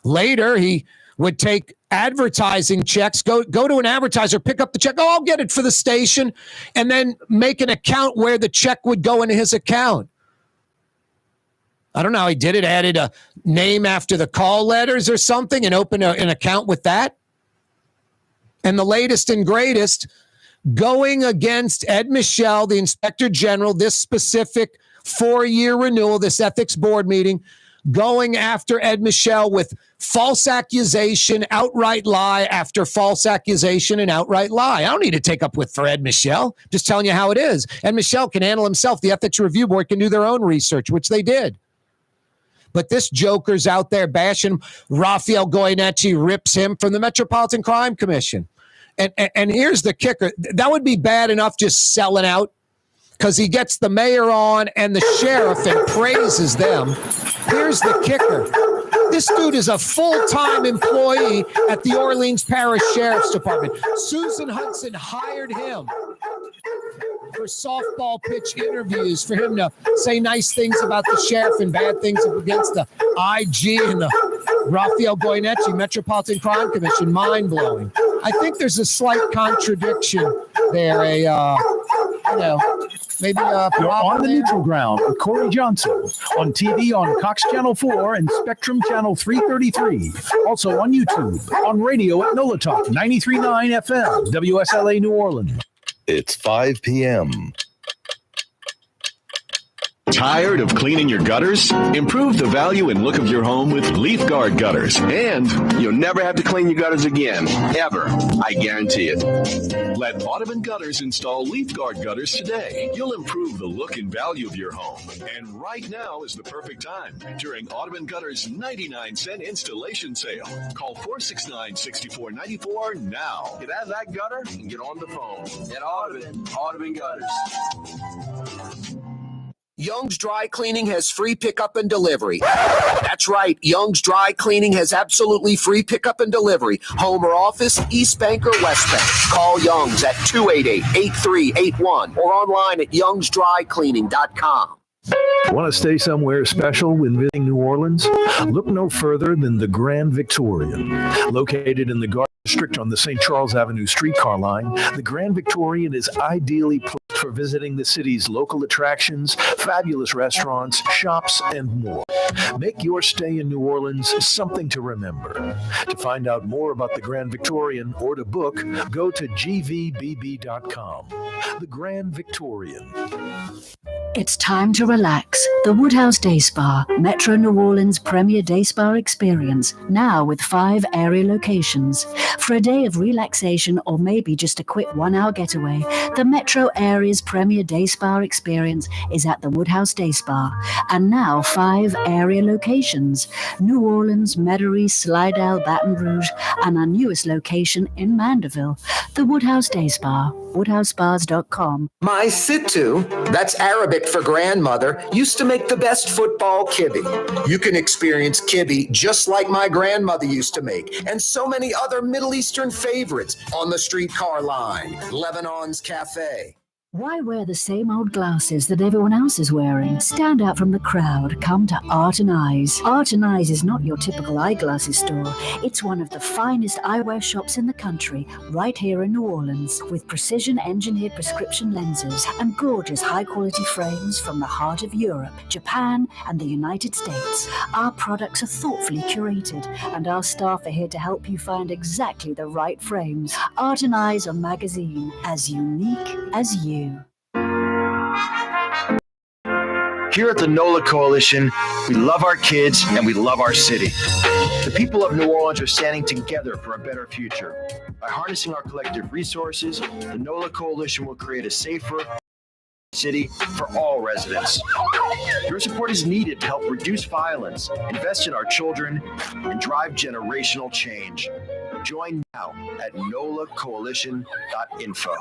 Later, he would take advertising checks, go to an advertiser, pick up the check. Oh, I'll get it for the station, and then make an account where the check would go into his account. I don't know how he did it. Added a name after the call letters or something and opened an account with that. And the latest and greatest, going against Ed Michel, the Inspector General, this specific 4-year renewal, this ethics board meeting, going after Ed Michel with false accusation, outright lie after false accusation and outright lie. I don't need to take up for Ed Michel. Just telling you how it is. Ed Michel can handle himself. The Ethics Review Board can do their own research, which they did. But this joker's out there bashing him. Raphael Goyeneche rips him from the Metropolitan Crime Commission. And here's the kicker. That would be bad enough just selling out, because he gets the mayor on and the sheriff and praises them. Here's the kicker. This dude is a full-time employee at the Orleans Parish Sheriff's Department. Susan Hudson hired him for softball pitch interviews for him to say nice things about the sheriff and bad things against the IG and the Raphael Goyeneche Metropolitan Crime Commission. Mind-blowing. I think there's a slight contradiction there. Maybe you're on the neutral ground with Corey Johnson on TV on Cox Channel 4 and Spectrum Channel 333. Also on YouTube, on radio at NOLA Talk 93.9 FM, WSLA New Orleans. It's 5 p.m. Tired of cleaning your gutters? Improve the value and look of your home with Leaf Guard gutters. And you'll never have to clean your gutters again, ever. I guarantee it. Let Audubon Gutters install Leaf Guard gutters today. You'll improve the look and value of your home. And right now is the perfect time during Audubon Gutters 99-cent installation sale. Call 469-6494 now. Get out of that gutter and get on the phone. At Audubon Gutters. Young's Dry Cleaning has free pickup and delivery. That's right. Young's Dry Cleaning has absolutely free pickup and delivery. Home or office, East Bank or West Bank. Call Young's at 288-8381 or online at youngsdrycleaning.com. Want to stay somewhere special when visiting New Orleans? Look no further than the Grand Victorian. Located in the Garden District on the St. Charles Avenue streetcar line, the Grand Victorian is ideally placed for visiting the city's local attractions, fabulous restaurants, shops, and more. Make your stay in New Orleans something to remember. To find out more about the Grand Victorian or to book, go to gvbb.com. The Grand Victorian. It's time to relax. The Woodhouse Day Spa, Metro New Orleans' premier day spa experience, now with 5 area locations. For a day of relaxation or maybe just a quick 1-hour getaway, the Metro area's premier day spa experience is at the Woodhouse Day Spa. And now 5 area locations: New Orleans, Metairie, Slidell, Baton Rouge, and our newest location in Mandeville. The Woodhouse Day Spa, woodhousespas.com. My Sittu, that's Arabic for grandmother, used to make the best football kibbe. You can experience kibbe just like my grandmother used to make, and so many other Middle Eastern favorites on the streetcar line. Lebanon's Cafe. Why wear the same old glasses that everyone else is wearing? Stand out from the crowd. Come to Art and Eyes. Art and Eyes is not your typical eyeglasses store. It's one of the finest eyewear shops in the country, right here in New Orleans, with precision-engineered prescription lenses and gorgeous high-quality frames from the heart of Europe, Japan, and the United States. Our products are thoughtfully curated, and our staff are here to help you find exactly the right frames. Art and Eyes are magazine, as unique as you. Here at the NOLA Coalition, we love our kids and we love our city. The people of New Orleans are standing together for a better future. By harnessing our collective resources, the NOLA Coalition will create a safer city for all residents. Your support is needed to help reduce violence, invest in our children, and drive generational change. Join now at nolacoalition.info.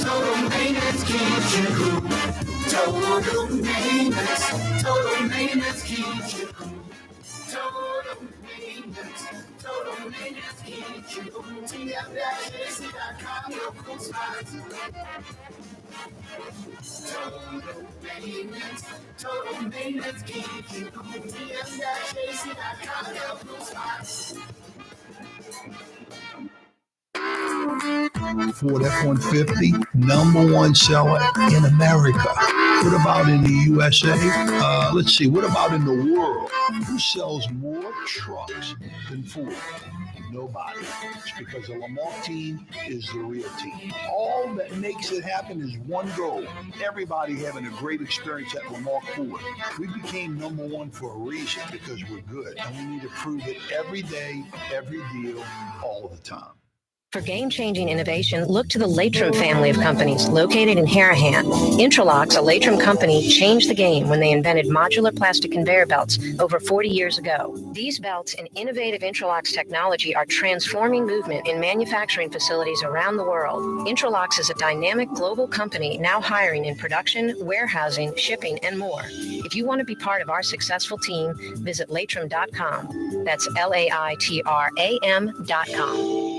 Total maintenance keeps you cool. Total maintenance keeps you cool. Total maintenance keeps you cool. TM-AC.com, your cool spots. Total maintenance keeps you cool. TM-AC.com, your cool spots. Ford F-150, #1 seller in America. What about in the USA? Let's see. What about in the world? Who sells more trucks than Ford? Nobody. It's because the Lamar team is the real team. All that makes it happen is one goal. Everybody having a great experience at Lamar Ford. We became #1 for a reason, because we're good. And we need to prove it every day, every deal, all the time. For game-changing innovation, look to the Latrim family of companies located in Harahan. Intralocks, a Latrim company, changed the game when they invented modular plastic conveyor belts over 40 years ago. These belts and innovative Intralocks technology are transforming movement in manufacturing facilities around the world. Intralocks is a dynamic global company now hiring in production, warehousing, shipping, and more. If you want to be part of our successful team, visit latrim.com. That's LAITRAM.com.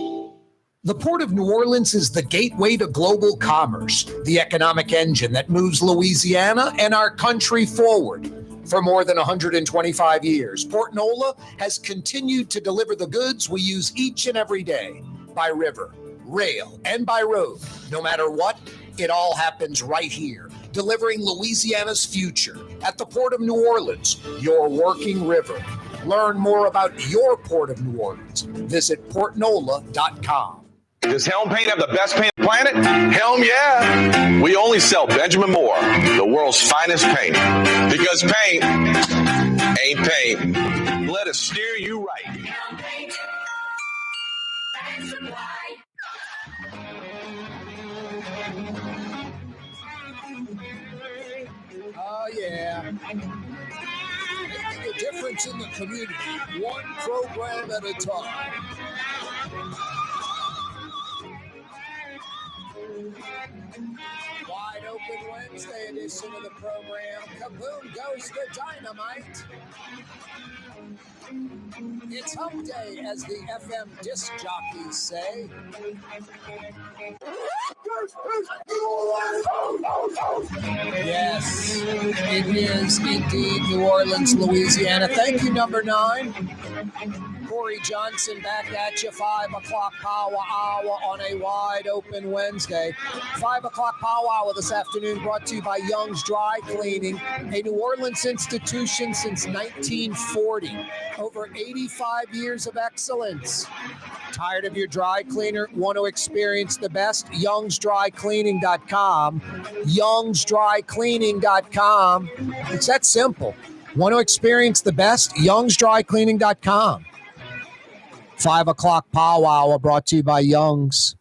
The Port of New Orleans is the gateway to global commerce, the economic engine that moves Louisiana and our country forward. For more than 125 years, Port Nola has continued to deliver the goods we use each and every day, by river, rail, and by road. No matter what, it all happens right here, delivering Louisiana's future at the Port of New Orleans, your working river. Learn more about your Port of New Orleans. Visit portnola.com. Does Helm Paint have the best paint on the planet? Helm, yeah. We only sell Benjamin Moore, the world's finest paint. Because paint ain't paint. Let us steer you right. Helm Paint. Oh, yeah. Making a difference in the community, one program at a time. Wide Open Wednesday edition of the program. Kaboom goes the dynamite. It's hump day, as the FM disc jockeys say. Yes, it is indeed New Orleans, Louisiana. Thank you, number 9. Corey Johnson back at you, 5 o'clock power hour on a wide open Wednesday. 5 o'clock power hour this afternoon brought to you by Young's Dry Cleaning, a New Orleans institution since 1940. Over 85 years of excellence. Tired of your dry cleaner? Want to experience the best? Young'sDryCleaning.com. Young'sDryCleaning.com. It's that simple. Want to experience the best? Young'sDryCleaning.com. 5 o'clock power hour brought to you by Young's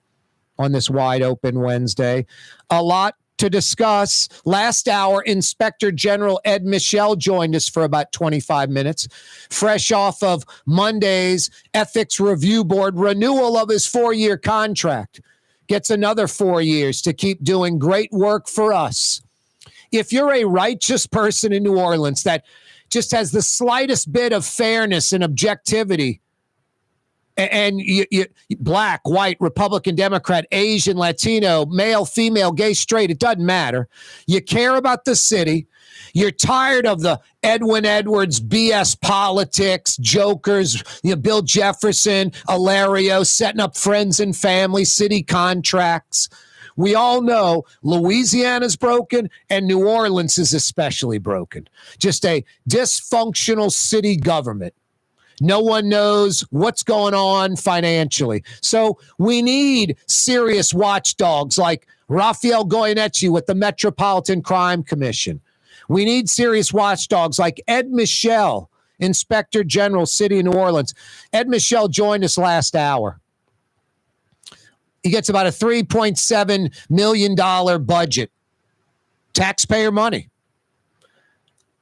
on this wide open Wednesday. A lot to discuss. Last hour, Inspector General Ed Michel joined us for about 25 minutes, fresh off of Monday's Ethics Review Board renewal of his 4-year contract. Gets another 4 years to keep doing great work for us. If you're a righteous person in New Orleans that just has the slightest bit of fairness and objectivity, and you black, white, Republican, Democrat, Asian, Latino, male, female, gay, straight, it doesn't matter. You care about the city. You're tired of the Edwin Edwards BS politics, jokers, Bill Jefferson, Alario, setting up friends and family, city contracts. We all know Louisiana's broken and New Orleans is especially broken. Just a dysfunctional city government. No one knows what's going on financially. So we need serious watchdogs like Rafael Goyeneche with the Metropolitan Crime Commission. We need serious watchdogs like Ed Michel, Inspector General, City of New Orleans. Ed Michel joined us last hour. He gets about a $3.7 million budget. Taxpayer money.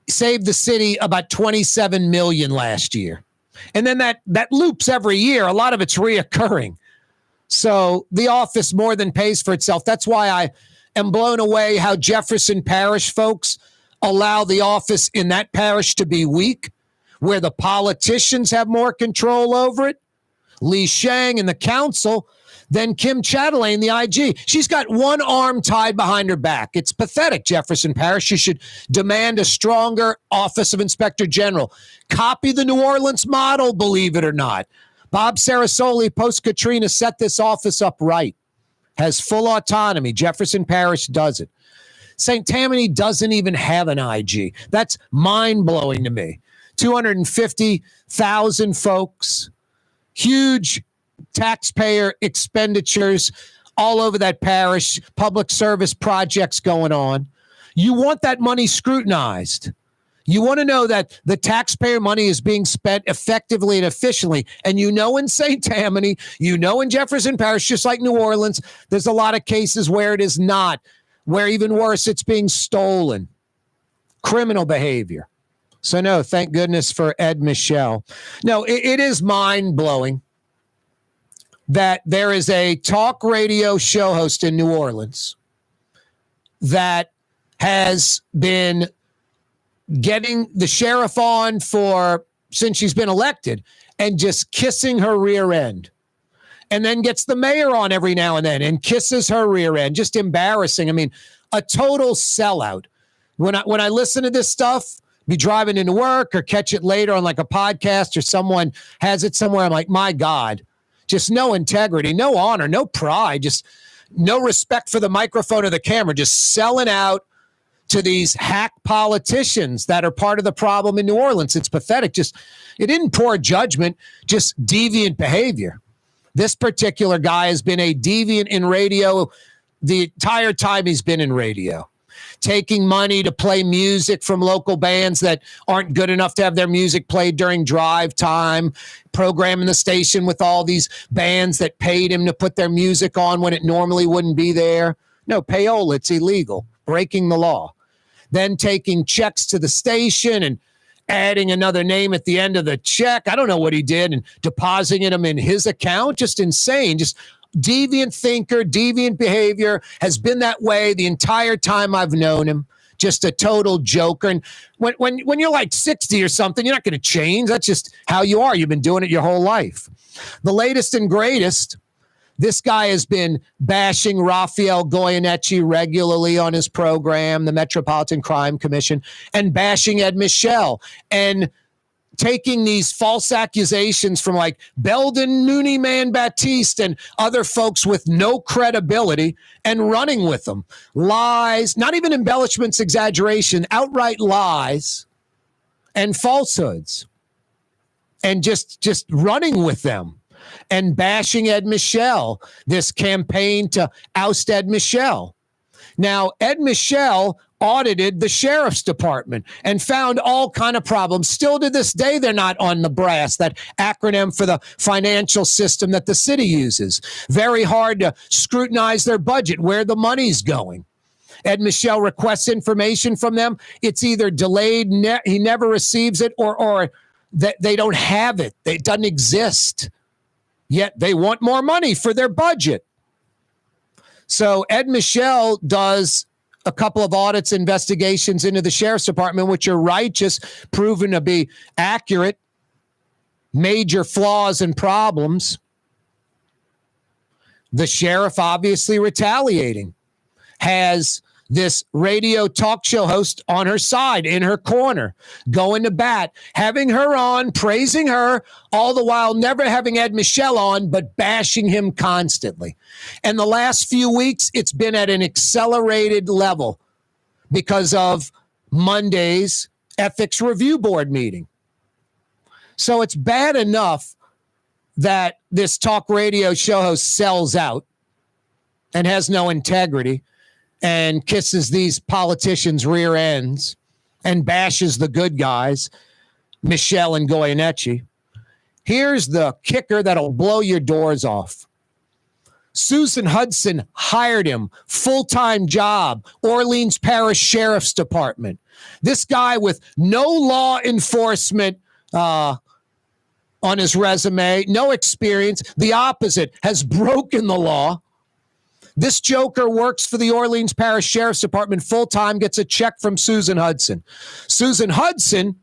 Saved the city about $27 million last year. And then that loops every year. A lot of it's reoccurring. So the office more than pays for itself. That's why I am blown away how Jefferson Parish folks allow the office in that parish to be weak, where the politicians have more control over it, Lee Shang and the council, than Kim Chatelain, the IG. She's got one arm tied behind her back. It's pathetic, Jefferson Parish. You should demand a stronger Office of Inspector General. Copy the New Orleans model, believe it or not. Bob Sarasoli, post-Katrina, set this office up right. Has full autonomy. Jefferson Parish doesn't. St. Tammany doesn't even have an IG. That's mind-blowing to me. 250,000 folks. Huge taxpayer expenditures all over that parish, public service projects going on. You want that money scrutinized. You want to know that the taxpayer money is being spent effectively and efficiently. And you know in St. Tammany, you know in Jefferson Parish, just like New Orleans, there's a lot of cases where it is not, where even worse, it's being stolen. Criminal behavior. So no, thank goodness for Ed Michel. No, it is mind-blowing that there is a talk radio show host in New Orleans that has been getting the sheriff on since she's been elected and just kissing her rear end, and then gets the mayor on every now and then and kisses her rear end. Just embarrassing. I mean, a total sellout. When I listen to this stuff, be driving into work or catch it later on like a podcast or someone has it somewhere, I'm like, my God. Just no integrity, no honor, no pride, just no respect for the microphone or the camera, just selling out to these hack politicians that are part of the problem in New Orleans. It's pathetic. It isn't poor judgment, just deviant behavior. This particular guy has been a deviant in radio the entire time he's been in radio. Taking money to play music from local bands that aren't good enough to have their music played during drive time, programming the station with all these bands that paid him to put their music on when it normally wouldn't be there. No, payola, it's illegal, breaking the law. Then taking checks to the station and adding another name at the end of the check. I don't know what he did, and depositing them in his account. Just insane. Just deviant thinker, deviant behavior, has been that way the entire time I've known him. Just a total joker. And when you're like 60 or something, you're not going to change. That's just how you are. You've been doing it your whole life. The latest and greatest, this guy has been bashing Raphael Goyeneche regularly on his program, the Metropolitan Crime Commission, and bashing Ed Michel, and taking these false accusations from like Belden Nooneyman Baptiste and other folks with no credibility and running with them. Lies, not even embellishments, exaggeration, outright lies and falsehoods, and just running with them and bashing Ed Michel, this campaign to oust Ed Michel. Now, Ed Michel audited the sheriff's department and found all kind of problems. Still to this day, they're not on the brass, that acronym for the financial system that the city uses. Very hard to scrutinize their budget, where the money's going. Ed Michel requests information from them. It's either delayed, he never receives it, or that they don't have it. It doesn't exist. Yet they want more money for their budget. So Ed Michel does a couple of audits, investigations into the sheriff's department, which are righteous, proven to be accurate, major flaws and problems. The sheriff obviously retaliating, has this radio talk show host on her side, in her corner, going to bat, having her on, praising her, all the while never having Ed Michel on, but bashing him constantly. And the last few weeks, it's been at an accelerated level because of Monday's Ethics Review Board meeting. So it's bad enough that this talk radio show host sells out and has no integrity and kisses these politicians' rear ends and bashes the good guys, Michel and Goyeneche. Here's the kicker that'll blow your doors off. Susan Hudson hired him, full-time job, Orleans Parish Sheriff's Department. This guy with no law enforcement on his resume, no experience. The opposite, has broken the law. This joker works for the Orleans Parish Sheriff's Department full-time, gets a check from Susan Hudson. Susan Hudson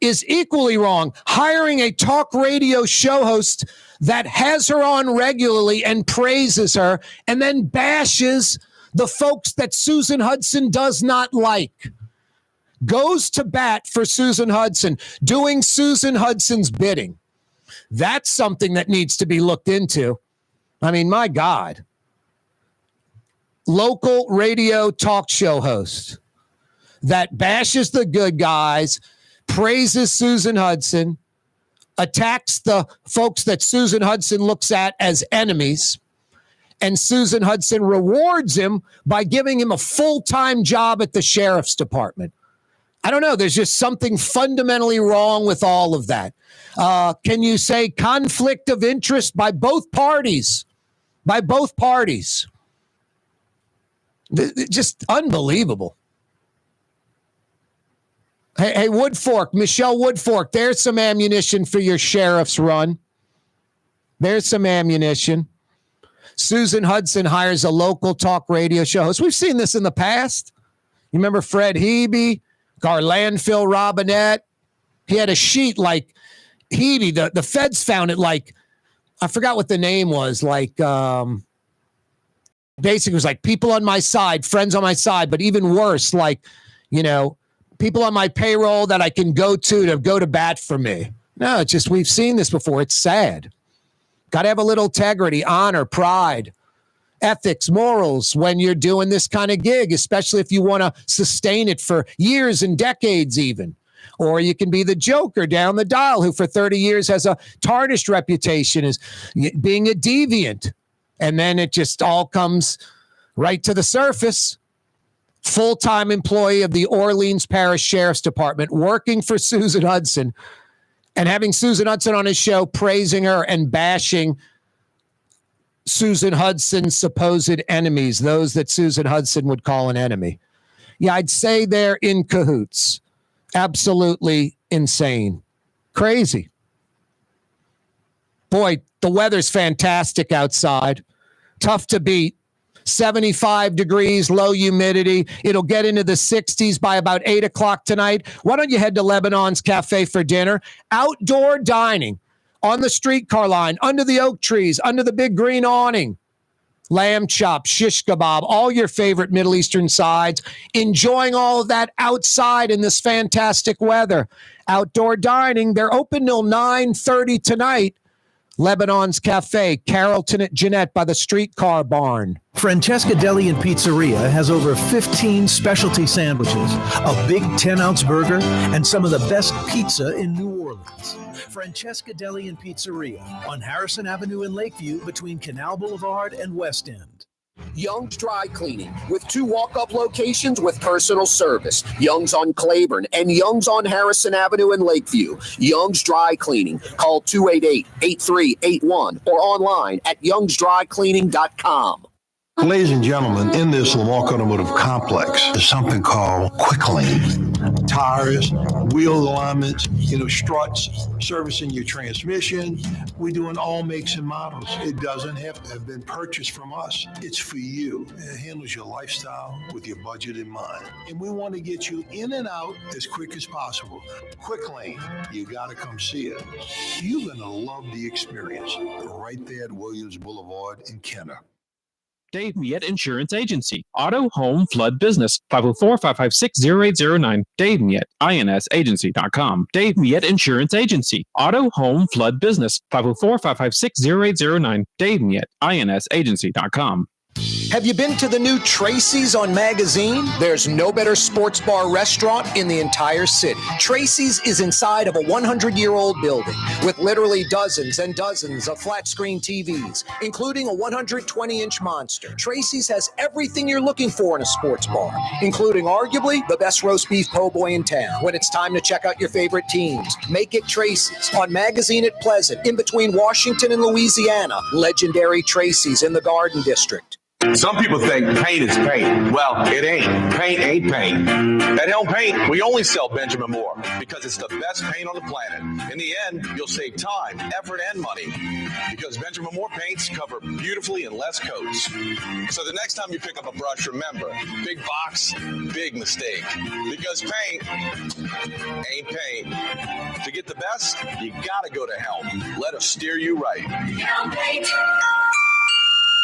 is equally wrong, hiring a talk radio show host that has her on regularly and praises her and then bashes the folks that Susan Hudson does not like. Goes to bat for Susan Hudson, doing Susan Hudson's bidding. That's something that needs to be looked into. I mean, my God. Local radio talk show host that bashes the good guys, praises Susan Hudson, attacks the folks that Susan Hudson looks at as enemies, and Susan Hudson rewards him by giving him a full-time job at the sheriff's department. I don't know. There's just something fundamentally wrong with all of that. Can you say conflict of interest by both parties? By both parties. Just unbelievable. Hey, Woodfork, Michelle Woodfork, there's some ammunition for your sheriff's run. There's some ammunition. Susan Hudson hires a local talk radio show host. We've seen this in the past. You remember Fred Hebe, Garlandville Robinette? He had a sheet like Hebe. The feds found it like, I forgot what the name was, like basically it was like people on my side, friends on my side, but even worse, like, you know, people on my payroll that I can go to bat for me. No, it's just, we've seen this before. It's sad. Got to have a little integrity, honor, pride, ethics, morals when you're doing this kind of gig, especially if you want to sustain it for years and decades even. Or you can be the joker down the dial who for 30 years has a tarnished reputation as being a deviant. And then it just all comes right to the surface. Full-time employee of the Orleans Parish Sheriff's Department, working for Susan Hudson and having Susan Hudson on his show, praising her and bashing Susan Hudson's supposed enemies, those that Susan Hudson would call an enemy. Yeah, I'd say they're in cahoots. Absolutely insane. Crazy. Boy, the weather's fantastic outside. Tough to beat. 75 degrees, low humidity. It'll get into the 60s by about 8 o'clock tonight. Why don't you head to Lebanon's Cafe for dinner? Outdoor dining on the streetcar line, under the oak trees, under the big green awning. Lamb chop, shish kebab, all your favorite Middle Eastern sides. Enjoying all of that outside in this fantastic weather. Outdoor dining. They're open till 9:30 tonight. Lebanon's Cafe, Carrollton at Jeanette by the streetcar barn. Francesca Deli and Pizzeria has over 15 specialty sandwiches, a big 10-ounce burger, and some of the best pizza in New Orleans. Francesca Deli and Pizzeria on Harrison Avenue in Lakeview between Canal Boulevard and West End. Young's Dry Cleaning with 2 walk-up locations with personal service. Young's on Claiborne and Young's on Harrison Avenue in Lakeview. Young's Dry Cleaning. Call 288-8381 or online at youngsdrycleaning.com. Ladies and gentlemen, in this Lamar Automotive Complex is something called Quick Lane. Tires, wheel alignments, struts, servicing your transmission. We're doing all makes and models. It doesn't have to have been purchased from us. It's for you. It handles your lifestyle with your budget in mind. And we want to get you in and out as quick as possible. Quick Lane, you got to come see it. You're going to love the experience right there at Williams Boulevard in Kenner. Dave Miet Insurance Agency. Auto, home, flood, business. 504-556-0809. Dave Miet, INSagency.com. Dave Miet Insurance Agency. Auto, home, flood, business. 504-556-0809. Dave Miet, INSagency.com. Have you been to the new Tracy's on Magazine? There's no better sports bar restaurant in the entire city. Tracy's is inside of a 100-year-old building with literally dozens and dozens of flat-screen TVs, including a 120-inch monster. Tracy's has everything you're looking for in a sports bar, including arguably the best roast beef po' boy in town. When it's time to check out your favorite teams, make it Tracy's on Magazine at Pleasant, in between Washington and Louisiana. Legendary Tracy's in the Garden District. Some people think paint is paint. Well, it ain't. Paint ain't paint. At Helm Paint, we only sell Benjamin Moore because it's the best paint on the planet. In the end, you'll save time, effort, and money because Benjamin Moore paints cover beautifully in less coats. So the next time you pick up a brush, remember, big box, big mistake. Because paint ain't paint. To get the best, you gotta go to Helm. Let us steer you right. Helm Paint.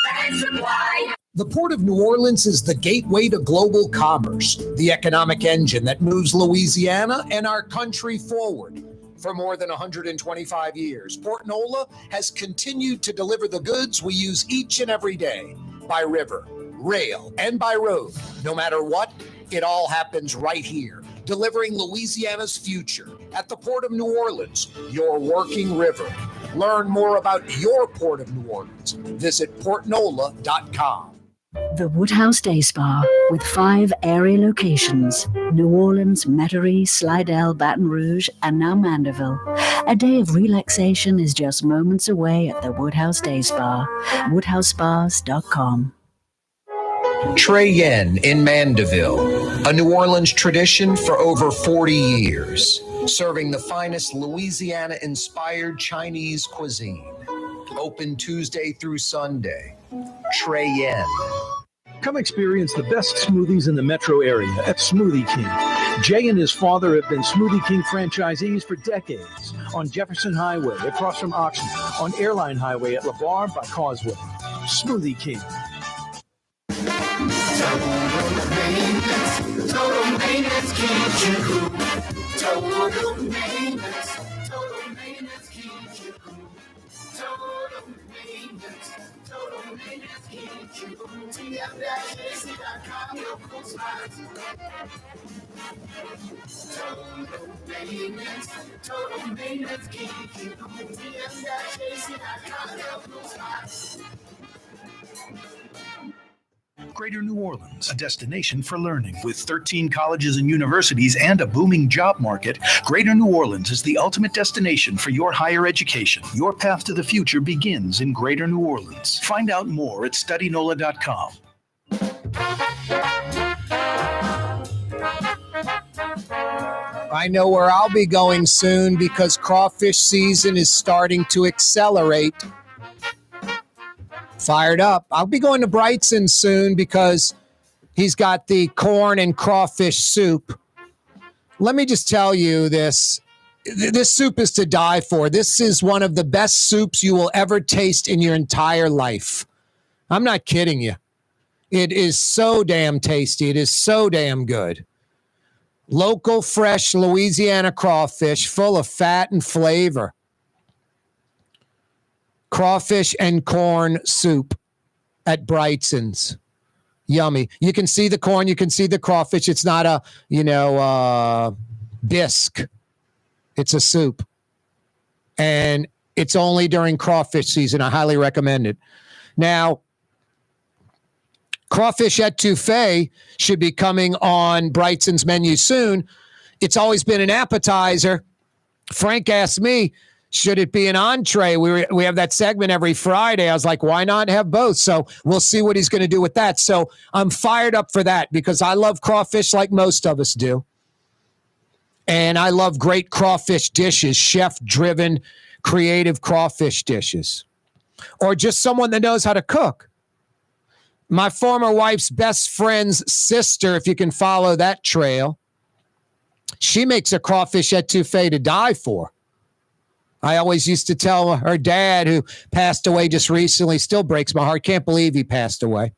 That's why. The Port of New Orleans is the gateway to global commerce, the economic engine that moves Louisiana and our country forward. For more than 125 years, Port Nola has continued to deliver the goods we use each and every day by river, rail, and by road. No matter what, it all happens right here, delivering Louisiana's future at the Port of New Orleans, your working river. Learn more about your Port of New Orleans. Visit portnola.com. The Woodhouse Day Spa, with 5 area locations: New Orleans, Metairie, Slidell, Baton Rouge, and now Mandeville. A day of relaxation is just moments away at the Woodhouse Day Spa. WoodhouseSpas.com. Trey Yen in Mandeville, a New Orleans tradition for over 40 years, serving the finest Louisiana-inspired Chinese cuisine. Open Tuesday through Sunday. Trey Yen. Come experience the best smoothies in the metro area at Smoothie King. Jay and his father have been Smoothie King franchisees for decades. On Jefferson Highway, across from Oxnard, on Airline Highway at LeBar by Causeway. Smoothie King. Total maintenance keeps you cool. Total maintenance. Total maintenance keeps you cool. Total maintenance. Total maintenance keeps you cool. TM-AC.com, your cool spots. Total maintenance keeps you cool. TM-AC.com, your cool spots. Greater New Orleans, a destination for learning. With 13 colleges and universities and a booming job market, Greater New Orleans is the ultimate destination for your higher education. Your path to the future begins in Greater New Orleans. Find out more at studynola.com. I know where I'll be going soon because crawfish season is starting to accelerate. Fired up. I'll be going to Brightson soon because he's got the corn and crawfish soup. Let me just tell you this. This soup is to die for. This is one of the best soups you will ever taste in your entire life. I'm not kidding you. It is so damn tasty. It is so damn good. Local, fresh Louisiana crawfish full of fat and flavor. Crawfish and corn soup at Brightson's. Yummy. You can see the corn. You can see the crawfish. It's not a, bisque. It's a soup. And it's only during crawfish season. I highly recommend it. Now, crawfish etouffee should be coming on Brightson's menu soon. It's always been an appetizer. Frank asked me, should it be an entree? We have that segment every Friday. I was like, why not have both? So we'll see what he's going to do with that. So I'm fired up for that because I love crawfish like most of us do. And I love great crawfish dishes, chef-driven, creative crawfish dishes. Or just someone that knows how to cook. My former wife's best friend's sister, if you can follow that trail, she makes a crawfish etouffee to die for. I always used to tell her dad, who passed away just recently, still breaks my heart. Can't believe he passed away.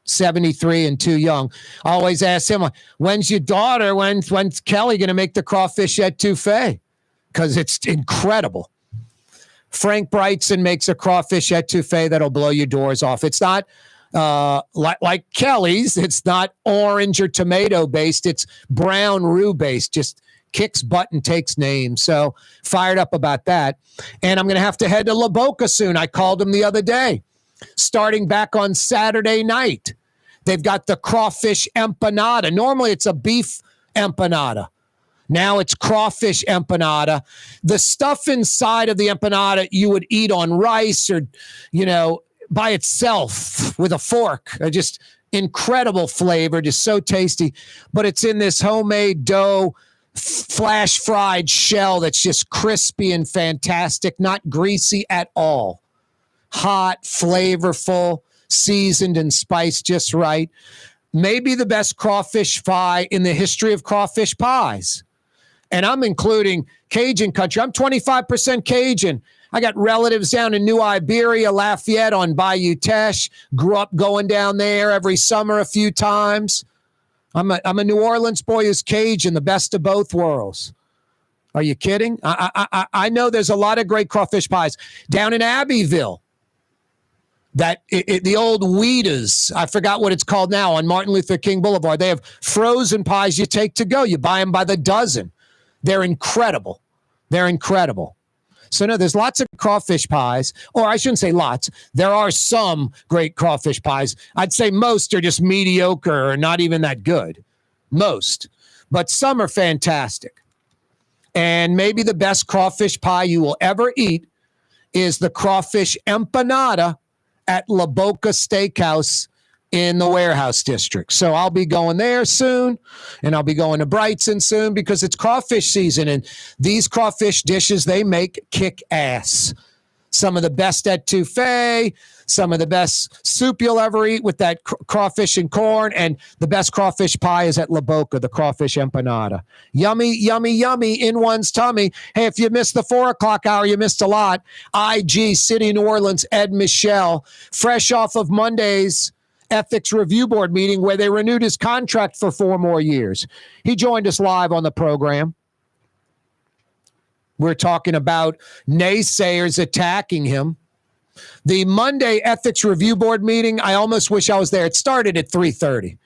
73 and too young. I always ask him, when's your daughter, when's Kelly going to make the crawfish etouffee? Because it's incredible. Frank Brightson makes a crawfish etouffee that'll blow your doors off. It's not like Kelly's. It's not orange or tomato based. It's brown roux based. Just kicks butt and takes names. So fired up about that. And I'm going to have to head to La Boca soon. I called him the other day. Starting back on Saturday night, they've got the crawfish empanada. Normally it's a beef empanada. Now it's crawfish empanada. The stuff inside of the empanada you would eat on rice or, by itself with a fork. Just incredible flavor, just so tasty. But it's in this homemade dough, flash fried shell that's just crispy and fantastic, not greasy at all. Hot, flavorful, seasoned and spiced just right. Maybe the best crawfish pie in the history of crawfish pies. And I'm including Cajun country. I'm 25% Cajun. I got relatives down in New Iberia, Lafayette on Bayou Teche. Grew up going down there every summer a few times. I'm a New Orleans boy who's Cajun, the best of both worlds. Are you kidding? I know there's a lot of great crawfish pies. Down in Abbeville, the old Weedas, I forgot what it's called now, on Martin Luther King Boulevard. They have frozen pies you take to go. You buy them by the dozen. They're incredible. They're incredible. So, no, there's lots of crawfish pies, or I shouldn't say lots. There are some great crawfish pies. I'd say most are just mediocre or not even that good. Most. But some are fantastic. And maybe the best crawfish pie you will ever eat is the crawfish empanada at La Boca Steakhouse in the Warehouse District. So I'll be going there soon, and I'll be going to Brightson soon because it's crawfish season, and these crawfish dishes they make kick ass. Some of the best etouffee, some of the best soup you'll ever eat with that crawfish and corn, and the best crawfish pie is at La Boca, the crawfish empanada. Yummy, yummy, yummy in one's tummy. Hey, if you missed the 4 o'clock hour, you missed a lot. IG, City of New Orleans, Ed Michel, fresh off of Monday's Ethics Review Board meeting where they renewed his contract for 4 more years. He joined us live on the program. We're talking about naysayers attacking him. The Monday Ethics Review Board meeting, I almost wish I was there. It started at 3:30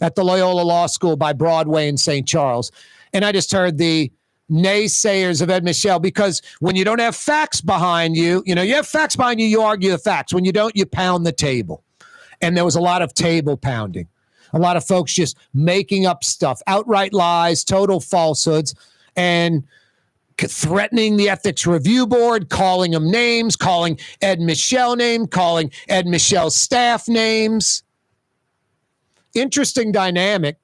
at the Loyola Law School by Broadway in St. Charles. And I just heard the naysayers of Ed Michel, because when you don't have facts behind you, you have facts behind you, you argue the facts. When you don't, you pound the table. And there was a lot of table pounding. A lot of folks just making up stuff, outright lies, total falsehoods, and threatening the Ethics Review Board, calling them names, calling Ed Michel names, calling Ed Michel's staff names. Interesting dynamic.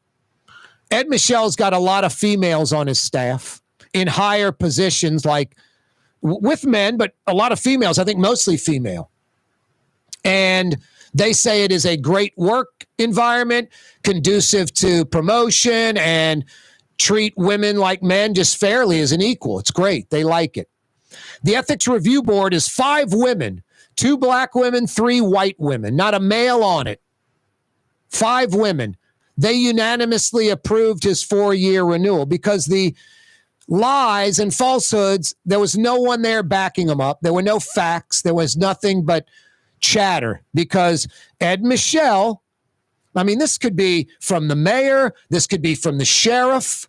Ed Michel's got a lot of females on his staff in higher positions, like with men, but a lot of females, I think mostly female. And they say it is a great work environment, conducive to promotion, and treat women like men just fairly as an equal. It's great. They like it. The Ethics Review Board is 5 women, 2 black women, 3 white women, not a male on it. 5 women. They unanimously approved his 4-year renewal because the lies and falsehoods, there was no one there backing them up. There were no facts. There was nothing but chatter, because Ed Michel, I mean, this could be from the mayor, this could be from the sheriff.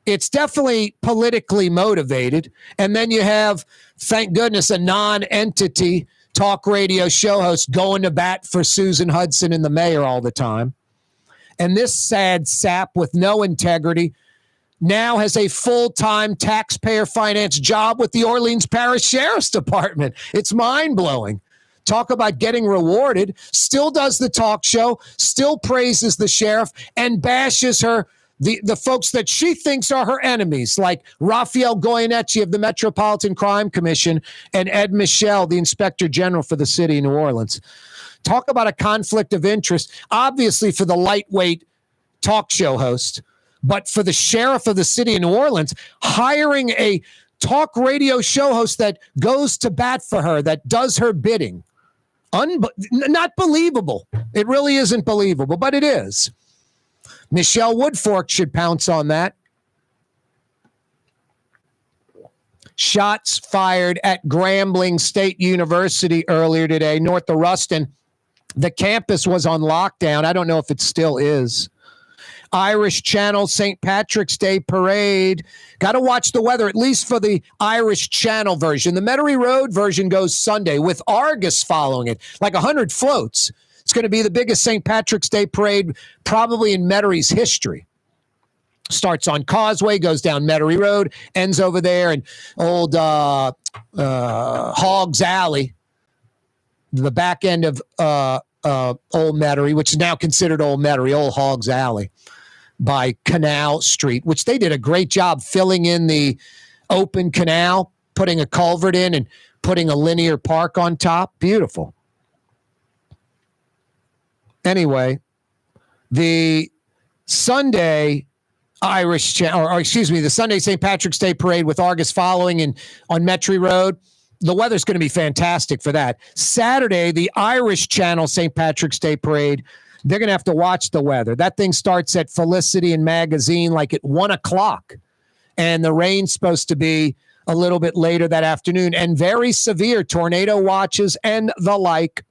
It's definitely politically motivated. And then you have, thank goodness, a non-entity talk radio show host going to bat for Susan Hudson and the mayor all the time. And this sad sap with no integrity now has a full-time taxpayer-financed job with the Orleans Parish Sheriff's Department. It's mind-blowing. Talk about getting rewarded. Still does the talk show, still praises the sheriff, and bashes her, the folks that she thinks are her enemies, like Raphael Goyeneche of the Metropolitan Crime Commission and Ed Michel, the Inspector General for the city of New Orleans. Talk about a conflict of interest, obviously for the lightweight talk show host, but for the sheriff of the city of New Orleans, hiring a talk radio show host that goes to bat for her, that does her bidding. Not believable. It really isn't believable, but it is. Michelle Woodfork should pounce on that. Shots fired at Grambling State University earlier today, north of Ruston. The campus was on lockdown. I don't know if it still is. Irish Channel St. Patrick's Day Parade. Got to watch the weather, at least for the Irish Channel version. The Metairie Road version goes Sunday with Argus following it, like 100 floats. It's going to be the biggest St. Patrick's Day Parade probably in Metairie's history. Starts on Causeway, goes down Metairie Road, ends over there in old Hogs Alley. the back end of Old Metairie, which is now considered Old Metairie, Old Hogs Alley, by Canal Street, which they did a great job filling in the open canal, putting a culvert in and putting a linear park on top. Beautiful. Anyway, the Sunday the Sunday St. Patrick's Day Parade with Argus following on Metairie Road, the weather's going to be fantastic for that. Saturday, the Irish Channel St. Patrick's Day Parade, they're going to have to watch the weather. That thing starts at Felicity and Magazine like at 1 o'clock. And the rain's supposed to be a little bit later that afternoon. And very severe tornado watches and the like.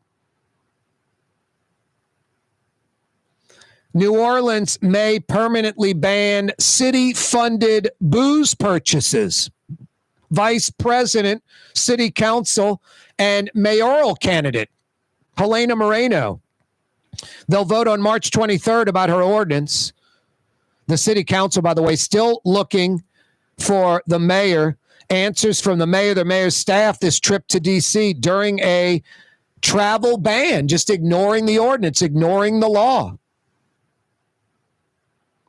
New Orleans may permanently ban city-funded booze purchases. Vice President, City Council, and mayoral candidate, Helena Moreno. They'll vote on March 23rd about her ordinance. The City Council, by the way, still looking for the mayor. Answers from the mayor, the mayor's staff, this trip to D.C. during a travel ban, just ignoring the ordinance, ignoring the law.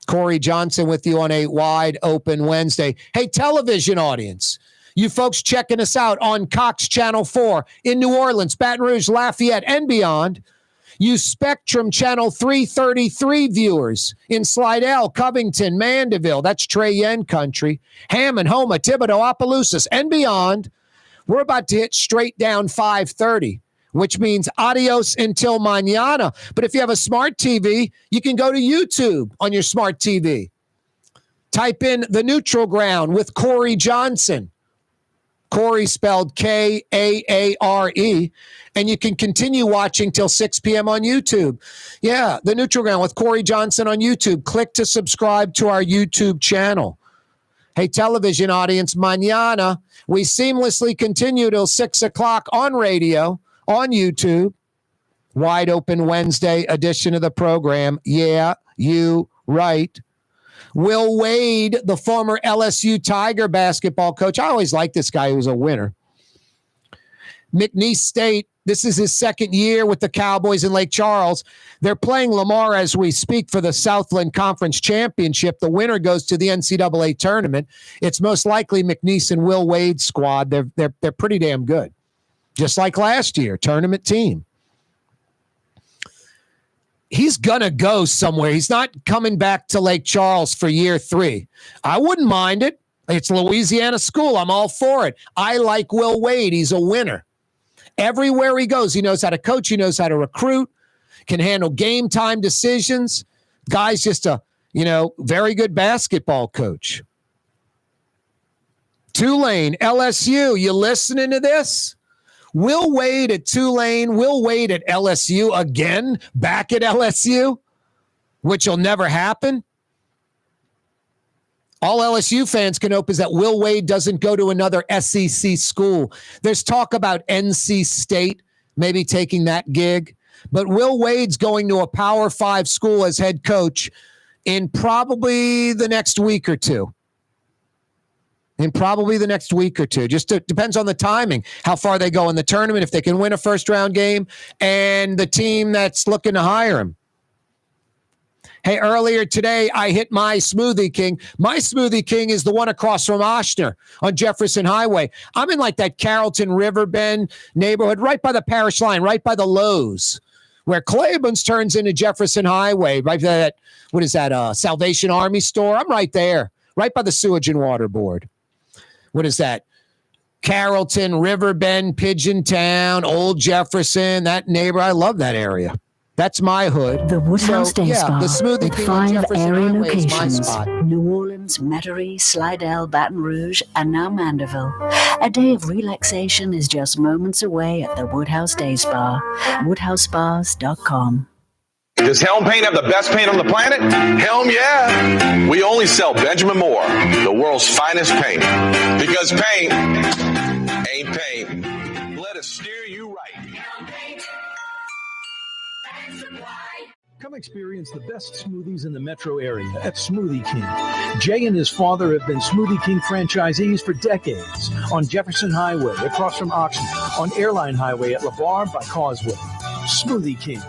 Corey Johnson with you on a wide open Wednesday. Hey, television audience, you folks checking us out on Cox Channel 4 in New Orleans, Baton Rouge, Lafayette, and beyond. You Spectrum Channel 333 viewers in Slidell, Covington, Mandeville, that's Trey Yen country, Hammond, Houma, Thibodaux, Opelousas, and beyond. We're about to hit straight down 530. Which means adios until mañana. But if you have a smart TV, you can go to YouTube on your smart TV. Type in The Neutral Ground with Corey Johnson. Corey spelled K-A-A-R-E. And you can continue watching till 6 p.m. on YouTube. Yeah, The Neutral Ground with Corey Johnson on YouTube. Click to subscribe to our YouTube channel. Hey, television audience, mañana, we seamlessly continue till 6 o'clock on radio. On YouTube, wide open Wednesday edition of the program. Yeah, you right. Will Wade, the former LSU Tiger basketball coach. I always liked this guy who was a winner. McNeese State, this is his second year with the Cowboys in Lake Charles. They're playing Lamar as we speak for the Southland Conference Championship. The winner goes to the NCAA tournament. It's most likely McNeese and Will Wade's squad. They're pretty damn good. Just like last year, tournament team. He's going to go somewhere. He's not coming back to Lake Charles for year 3. I wouldn't mind it. It's Louisiana school. I'm all for it. I like Will Wade. He's a winner. Everywhere he goes, he knows how to coach. He knows how to recruit, can handle game time decisions. Guy's just a, very good basketball coach. Tulane, LSU, you listening to this? Will Wade at Tulane, Will Wade at LSU again, back at LSU, which will never happen. All LSU fans can hope is that Will Wade doesn't go to another SEC school. There's talk about NC State maybe taking that gig, but Will Wade's going to a Power 5 school as head coach in probably the next week or two. Just depends on the timing, how far they go in the tournament, if they can win a first-round game, and the team that's looking to hire him. Hey, earlier today, I hit my Smoothie King. My Smoothie King is the one across from Ochsner on Jefferson Highway. I'm in like that Carrollton Riverbend neighborhood, right by the parish line, right by the Lowe's, where Claiborne's turns into Jefferson Highway, right by that, Salvation Army store. I'm right there, right by the Sewage and Water Board. What is that? Carrollton, Riverbend, Pigeon Town, Old Jefferson, that neighborhood. I love that area. That's my hood. The Woodhouse Day Spa, the Smoothie with King on 5 Jefferson area Highway is my locations, spot. New Orleans, Metairie, Slidell, Baton Rouge, and now Mandeville. A day of relaxation is just moments away at the Woodhouse Day Spa. WoodhouseSpas.com. Does Helm Paint have the best paint on the planet? Helm, yeah. We only sell Benjamin Moore, the world's finest paint. Because paint ain't paint. Let us steer you right. Helm Paint. Come experience the best smoothies in the metro area at Smoothie King. Jay and his father have been Smoothie King franchisees for decades on Jefferson Highway across from Ochsner. on Airline Highway at LeVar by Causeway. Smoothie King.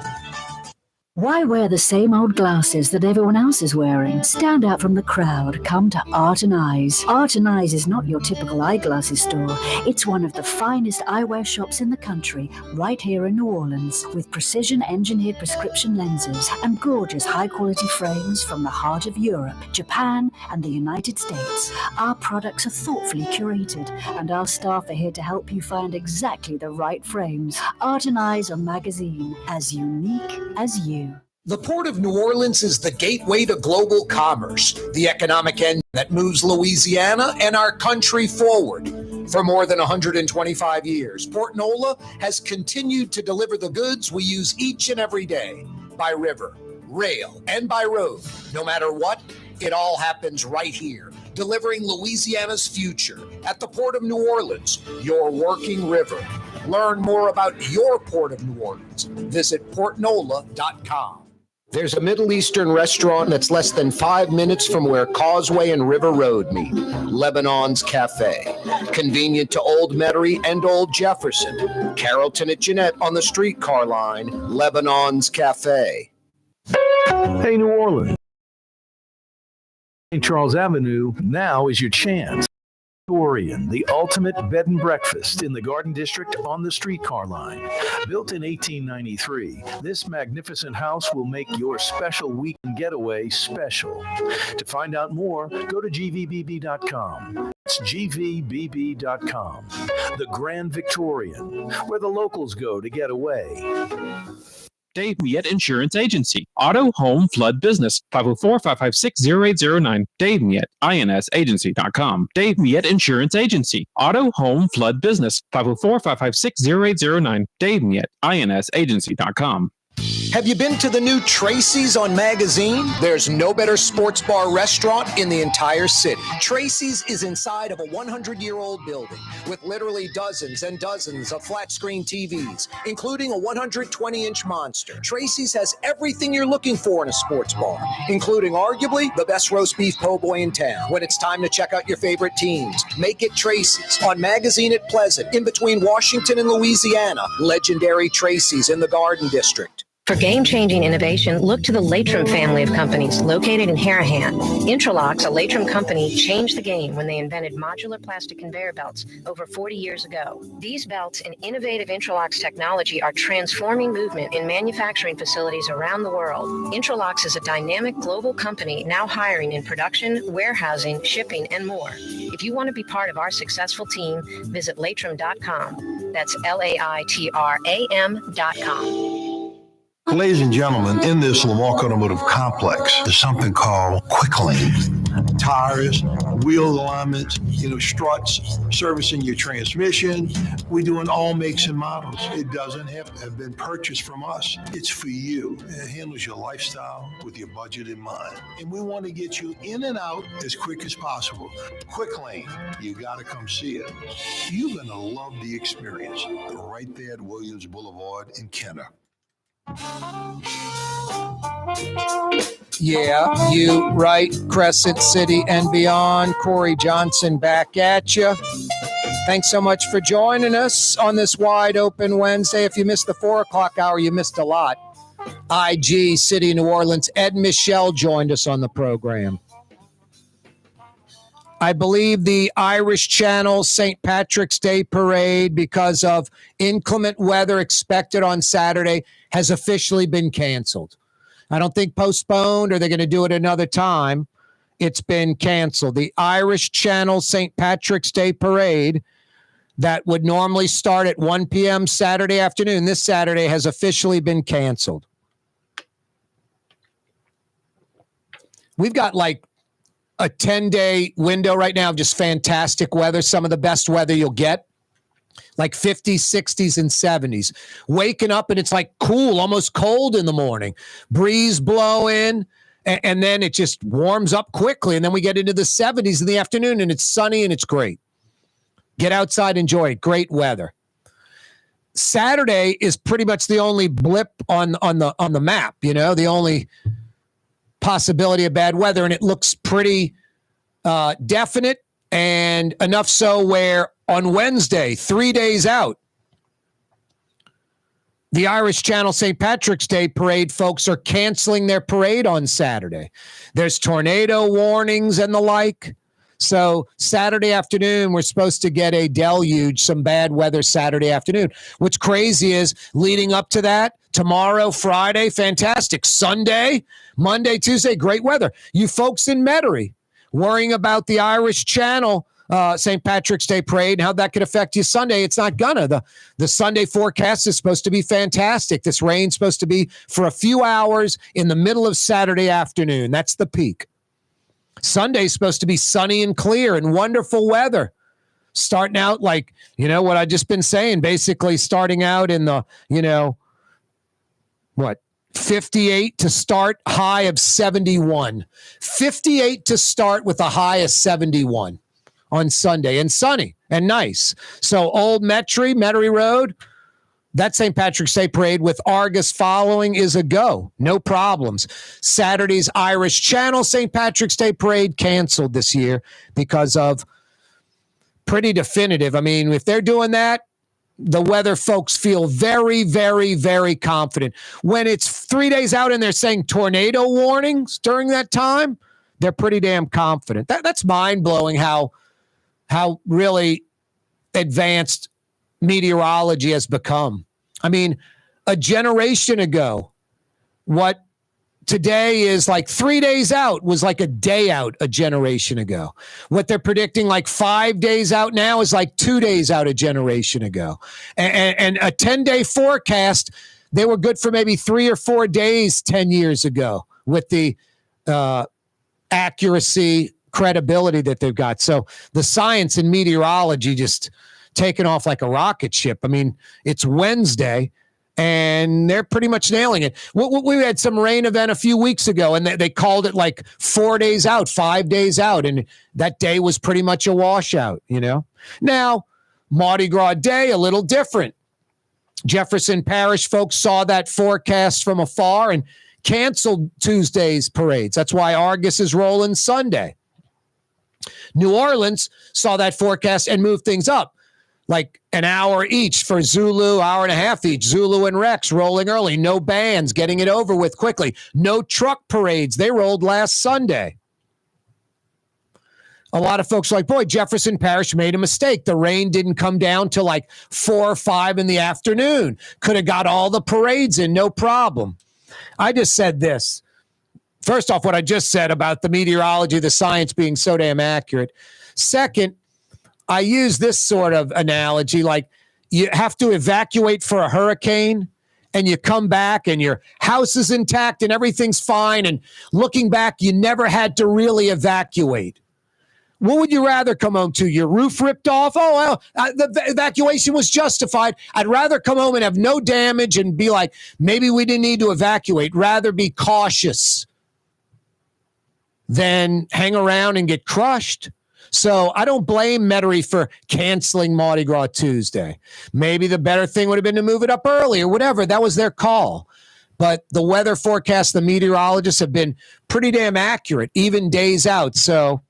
Why wear the same old glasses that everyone else is wearing? Stand out from the crowd. Come to Art and Eyes. Art and Eyes is not your typical eyeglasses store. It's one of the finest eyewear shops in the country, right here in New Orleans, with precision-engineered prescription lenses and gorgeous high-quality frames from the heart of Europe, Japan, and the United States. Our products are thoughtfully curated, and our staff are here to help you find exactly the right frames. Art and Eyes are magazine, as unique as you. The Port of New Orleans is the gateway to global commerce, the economic engine that moves Louisiana and our country forward. For more than 125 years, Port Nola has continued to deliver the goods we use each and every day, by river, rail, and by road. No matter what, it all happens right here, delivering Louisiana's future at the Port of New Orleans, your working river. Learn more about your Port of New Orleans. Visit portnola.com. There's a Middle Eastern restaurant that's less than 5 minutes from where Causeway and River Road meet, Lebanon's Cafe. Convenient to Old Metairie and Old Jefferson. Carrollton at Jeanette on the streetcar line, Lebanon's Cafe. Hey, New Orleans. St. Charles Avenue, now is your chance. Dorian, the ultimate bed and breakfast in the Garden District on the streetcar line. Built in 1893, this magnificent house will make your special weekend getaway special. To find out more, go to gvbb.com. It's gvbb.com. The Grand Victorian, where the locals go to get away. Dave Miet Insurance Agency. Auto, home, flood, business. 504-556-0809. Dave Miet, insagency.com. Dave Miet Insurance Agency. Auto, home, flood, business. 504-556-0809. Dave Miet, insagency.com. Have you been to the new Tracy's on Magazine? There's no better sports bar restaurant in the entire city. Tracy's is inside of a 100-year-old building with literally dozens and dozens of flat-screen TVs, including a 120-inch monster. Tracy's has everything you're looking for in a sports bar, including arguably the best roast beef po' boy in town. When it's time to check out your favorite teams, make it Tracy's on Magazine at Pleasant, in between Washington and Louisiana. Legendary Tracy's in the Garden District. For game-changing innovation, look to the Latrim family of companies located in Harahan. Intralocks, a Latrim company, changed the game when they invented modular plastic conveyor belts over 40 years ago. These belts and innovative Intralocks technology are transforming movement in manufacturing facilities around the world. Intralocks is a dynamic global company now hiring in production, warehousing, shipping, and more. If you want to be part of our successful team, visit latrim.com. That's LAITRAM.com. Ladies and gentlemen, in this Lamarck Automotive Complex, there's something called Quick Lane. Tires, wheel alignments, struts, servicing your transmission. We're doing all makes and models. It doesn't have been purchased from us. It's for you. It handles your lifestyle with your budget in mind. And we want to get you in and out as quick as possible. Quick Lane, you got to come see it. You're going to love the experience right there at Williams Boulevard in Kenner. Yeah, you right, Crescent City and beyond. Corey Johnson back at you. Thanks so much for joining us on this wide open Wednesday. If you missed the 4 o'clock hour, you missed a lot. IG City, New Orleans. Ed Michel joined us on the program. I believe the Irish Channel St. Patrick's Day Parade, because of inclement weather expected on Saturday, has officially been canceled. I don't think postponed or they're going to do it another time. It's been canceled. The Irish Channel St. Patrick's Day Parade that would normally start at 1 p.m. Saturday afternoon, this Saturday, has officially been canceled. We've got like a 10-day window right now of just fantastic weather, some of the best weather you'll get, like 50s, 60s, and 70s. Waking up and it's like cool, almost cold in the morning. Breeze blowing, and then it just warms up quickly, and then we get into the 70s in the afternoon, and it's sunny and it's great. Get outside, enjoy it. Great weather. Saturday is pretty much the only blip on the map, the only possibility of bad weather, and it looks pretty definite, and enough so where on Wednesday, 3 days out, The Irish Channel St. Patrick's Day parade folks are canceling their parade on Saturday. There's tornado warnings and the like. So Saturday afternoon, we're supposed to get a deluge, some bad weather Saturday afternoon. What's crazy is leading up to that, tomorrow, Friday, fantastic. Sunday, Monday, Tuesday, great weather. You folks in Metairie worrying about the Irish Channel St. Patrick's Day parade and how that could affect you Sunday. It's not gonna. The Sunday forecast is supposed to be fantastic. This rain's supposed to be for a few hours in the middle of Saturday afternoon. That's the peak. Sunday's supposed to be sunny and clear and wonderful weather. Starting out like, what I just been saying, basically starting out in the, 58 to start, high of 71. 58 to start with a high of 71 on Sunday, and sunny and nice. So Old Metairie Road, that St. Patrick's Day parade with Argus following is a go. No problems. Saturday's Irish Channel St. Patrick's Day parade canceled this year because of pretty definitive. I mean, if they're doing that, the weather folks feel very, very, very confident. When it's 3 days out and they're saying tornado warnings during that time, they're pretty damn confident. That's mind-blowing how really advanced meteorology has become. I mean, a generation ago, what today is like 3 days out was like a day out a generation ago. What they're predicting like 5 days out now is like 2 days out a generation ago. And a 10-day forecast, they were good for maybe 3 or 4 days 10 years ago with the accuracy, credibility that they've got. So the science in meteorology just taken off like a rocket ship. I mean, it's Wednesday, and they're pretty much nailing it. We had some rain event a few weeks ago, and they called it like 4 days out, 5 days out, and that day was pretty much a washout, Now, Mardi Gras Day, a little different. Jefferson Parish folks saw that forecast from afar and canceled Tuesday's parades. That's why Argus is rolling Sunday. New Orleans saw that forecast and moved things up like an hour each for Zulu, hour and a half each. Zulu and Rex rolling early. No bands, getting it over with quickly. No truck parades. They rolled last Sunday. A lot of folks are like, boy, Jefferson Parish made a mistake. The rain didn't come down till like 4 or 5 in the afternoon. Could have got all the parades in, no problem. I just said this. First off, what I just said about the meteorology, the science being so damn accurate. Second, I use this sort of analogy, like you have to evacuate for a hurricane and you come back and your house is intact and everything's fine. And looking back, you never had to really evacuate. What would you rather come home to? Your roof ripped off? Oh, well, the evacuation was justified. I'd rather come home and have no damage and be like, maybe we didn't need to evacuate. Rather be cautious than hang around and get crushed. So I don't blame Metairie for canceling Mardi Gras Tuesday. Maybe the better thing would have been to move it up early or whatever. That was their call. But the weather forecast, the meteorologists have been pretty damn accurate, even days out. So,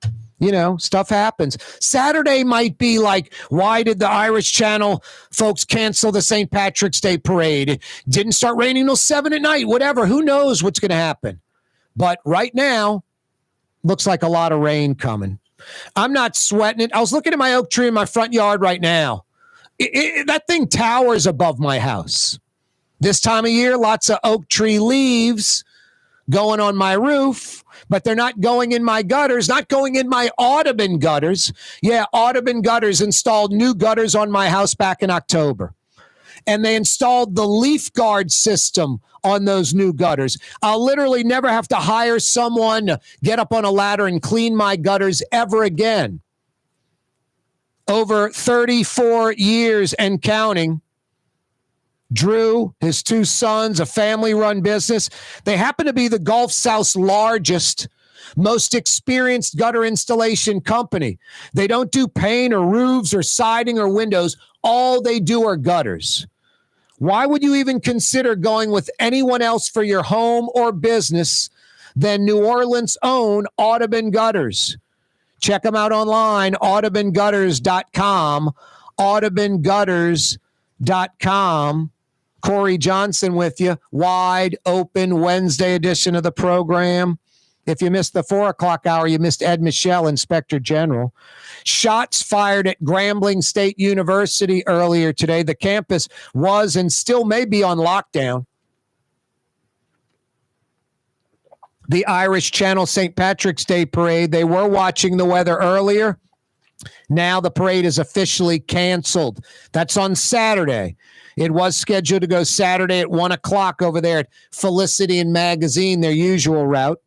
stuff happens. Saturday might be like, why did the Irish Channel folks cancel the St. Patrick's Day parade? It didn't start raining till 7 at night, whatever. Who knows what's going to happen? But right now, looks like a lot of rain coming. I'm not sweating it. I was looking at my oak tree in my front yard right now. That thing towers above my house. This time of year, lots of oak tree leaves going on my roof, but they're not going in my gutters, not going in my Audubon gutters. Yeah, Audubon Gutters installed new gutters on my house back in October. And they installed the leaf guard system on those new gutters. I'll literally never have to hire someone to get up on a ladder and clean my gutters ever again. Over 34 years and counting, Drew, his 2 sons, a family-run business. They happen to be the Gulf South's largest, most experienced gutter installation company. They don't do paint or roofs or siding or windows. All they do are gutters. Why would you even consider going with anyone else for your home or business than New Orleans' own Audubon Gutters? Check them out online, audubongutters.com, audubongutters.com. Corey Johnson with you. Wide open Wednesday edition of the program. If you missed the 4 o'clock hour, you missed Ed Michel, Inspector General. Shots fired at Grambling State University earlier today. The campus was and still may be on lockdown. The Irish Channel St. Patrick's Day Parade, they were watching the weather earlier. Now the parade is officially canceled. That's on Saturday. It was scheduled to go Saturday at 1 o'clock over there at Felicity and Magazine, their usual route.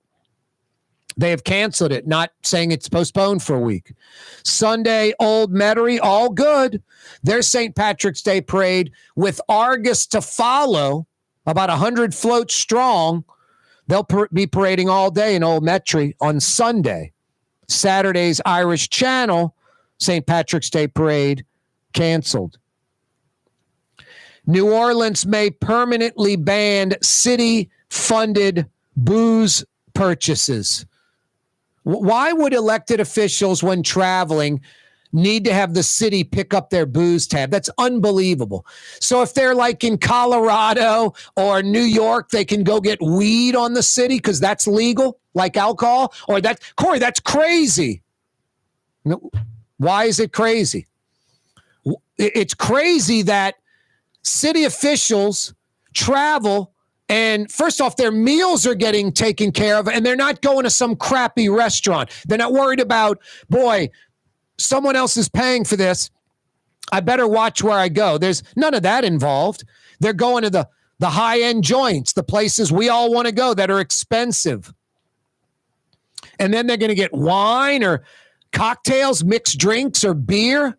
They have canceled it, not saying it's postponed for a week. Sunday, Old Metairie, all good. Their St. Patrick's Day Parade with Argus to follow, about 100 floats strong. They'll be parading all day in Old Metairie on Sunday. Saturday's Irish Channel St. Patrick's Day Parade canceled. New Orleans may permanently ban city-funded booze purchases. Why would elected officials, when traveling, need to have the city pick up their booze tab? That's unbelievable. So if they're like in Colorado or New York, they can go get weed on the city because that's legal, like alcohol? Or that, Corey, that's crazy. No, why is it crazy? It's crazy that city officials travel and first off, their meals are getting taken care of and they're not going to some crappy restaurant. They're not worried about, boy, someone else is paying for this. I better watch where I go. There's none of that involved. They're going to the high-end joints, the places we all want to go that are expensive. And then they're going to get wine or cocktails, mixed drinks or beer,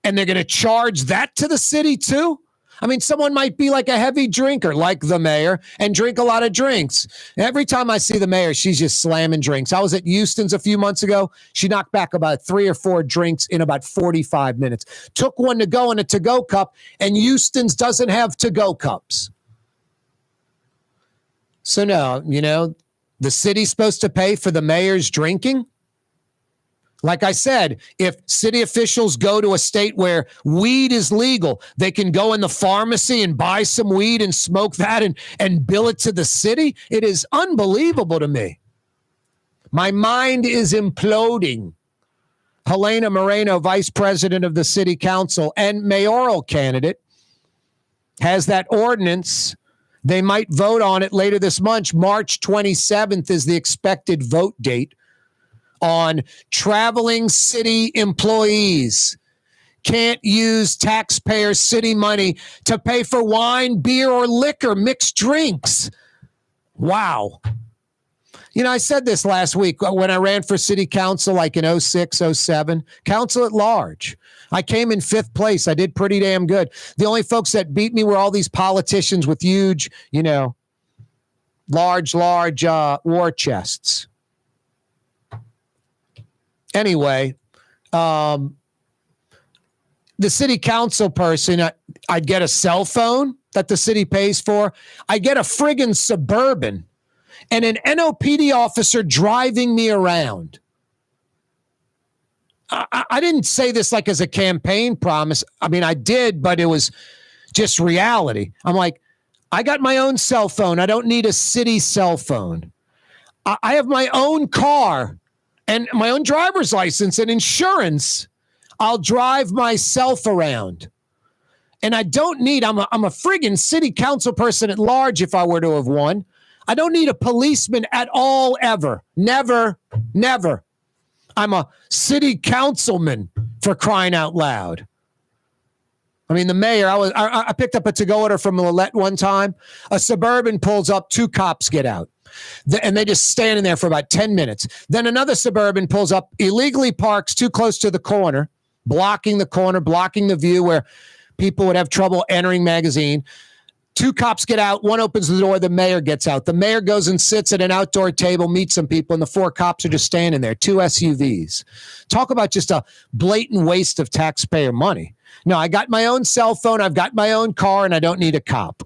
and they're going to charge that to the city too? I mean, someone might be like a heavy drinker, like the mayor, and drink a lot of drinks. Every time I see the mayor, she's just slamming drinks. I was at Houston's a few months ago. She knocked back about 3 or 4 drinks in about 45 minutes. Took one to go in a to-go cup, and Houston's doesn't have to-go cups. So no, the city's supposed to pay for the mayor's drinking? Like I said, if city officials go to a state where weed is legal, they can go in the pharmacy and buy some weed and smoke that and bill it to the city. It is unbelievable to me. My mind is imploding. Helena Moreno, vice president of the city council and mayoral candidate, has that ordinance. They might vote on it later this month. March 27th is the expected vote date. On traveling city employees can't use taxpayer city money to pay for wine, beer, or liquor, mixed drinks. Wow. I said this last week when I ran for city council, like in 06, 07, council at large. I came in 5th place. I did pretty damn good. The only folks that beat me were all these politicians with huge, large war chests. Anyway, the city council person, I'd get a cell phone that the city pays for. I get a friggin' Suburban and an NOPD officer driving me around. I didn't say this like as a campaign promise. I mean, I did, but it was just reality. I'm like, I got my own cell phone. I don't need a city cell phone. I have my own car and my own driver's license and insurance. I'll drive myself around. And I don't need, I'm a friggin' city council person at large if I were to have won. I don't need a policeman at all, ever. Never. I'm a city councilman, for crying out loud. I mean, the mayor, I picked up a to-go order from Lillette one time. A Suburban pulls up, 2 cops get out. And they just stand in there for about 10 minutes. Then another Suburban pulls up, illegally parks too close to the corner, blocking the view where people would have trouble entering magazine. 2 cops get out. 1 opens the door. The mayor gets out. The mayor goes and sits at an outdoor table, meets some people, and the 4 cops are just standing there. 2 SUVs. Talk about just a blatant waste of taxpayer money. No, I got my own cell phone. I've got my own car, and I don't need a cop.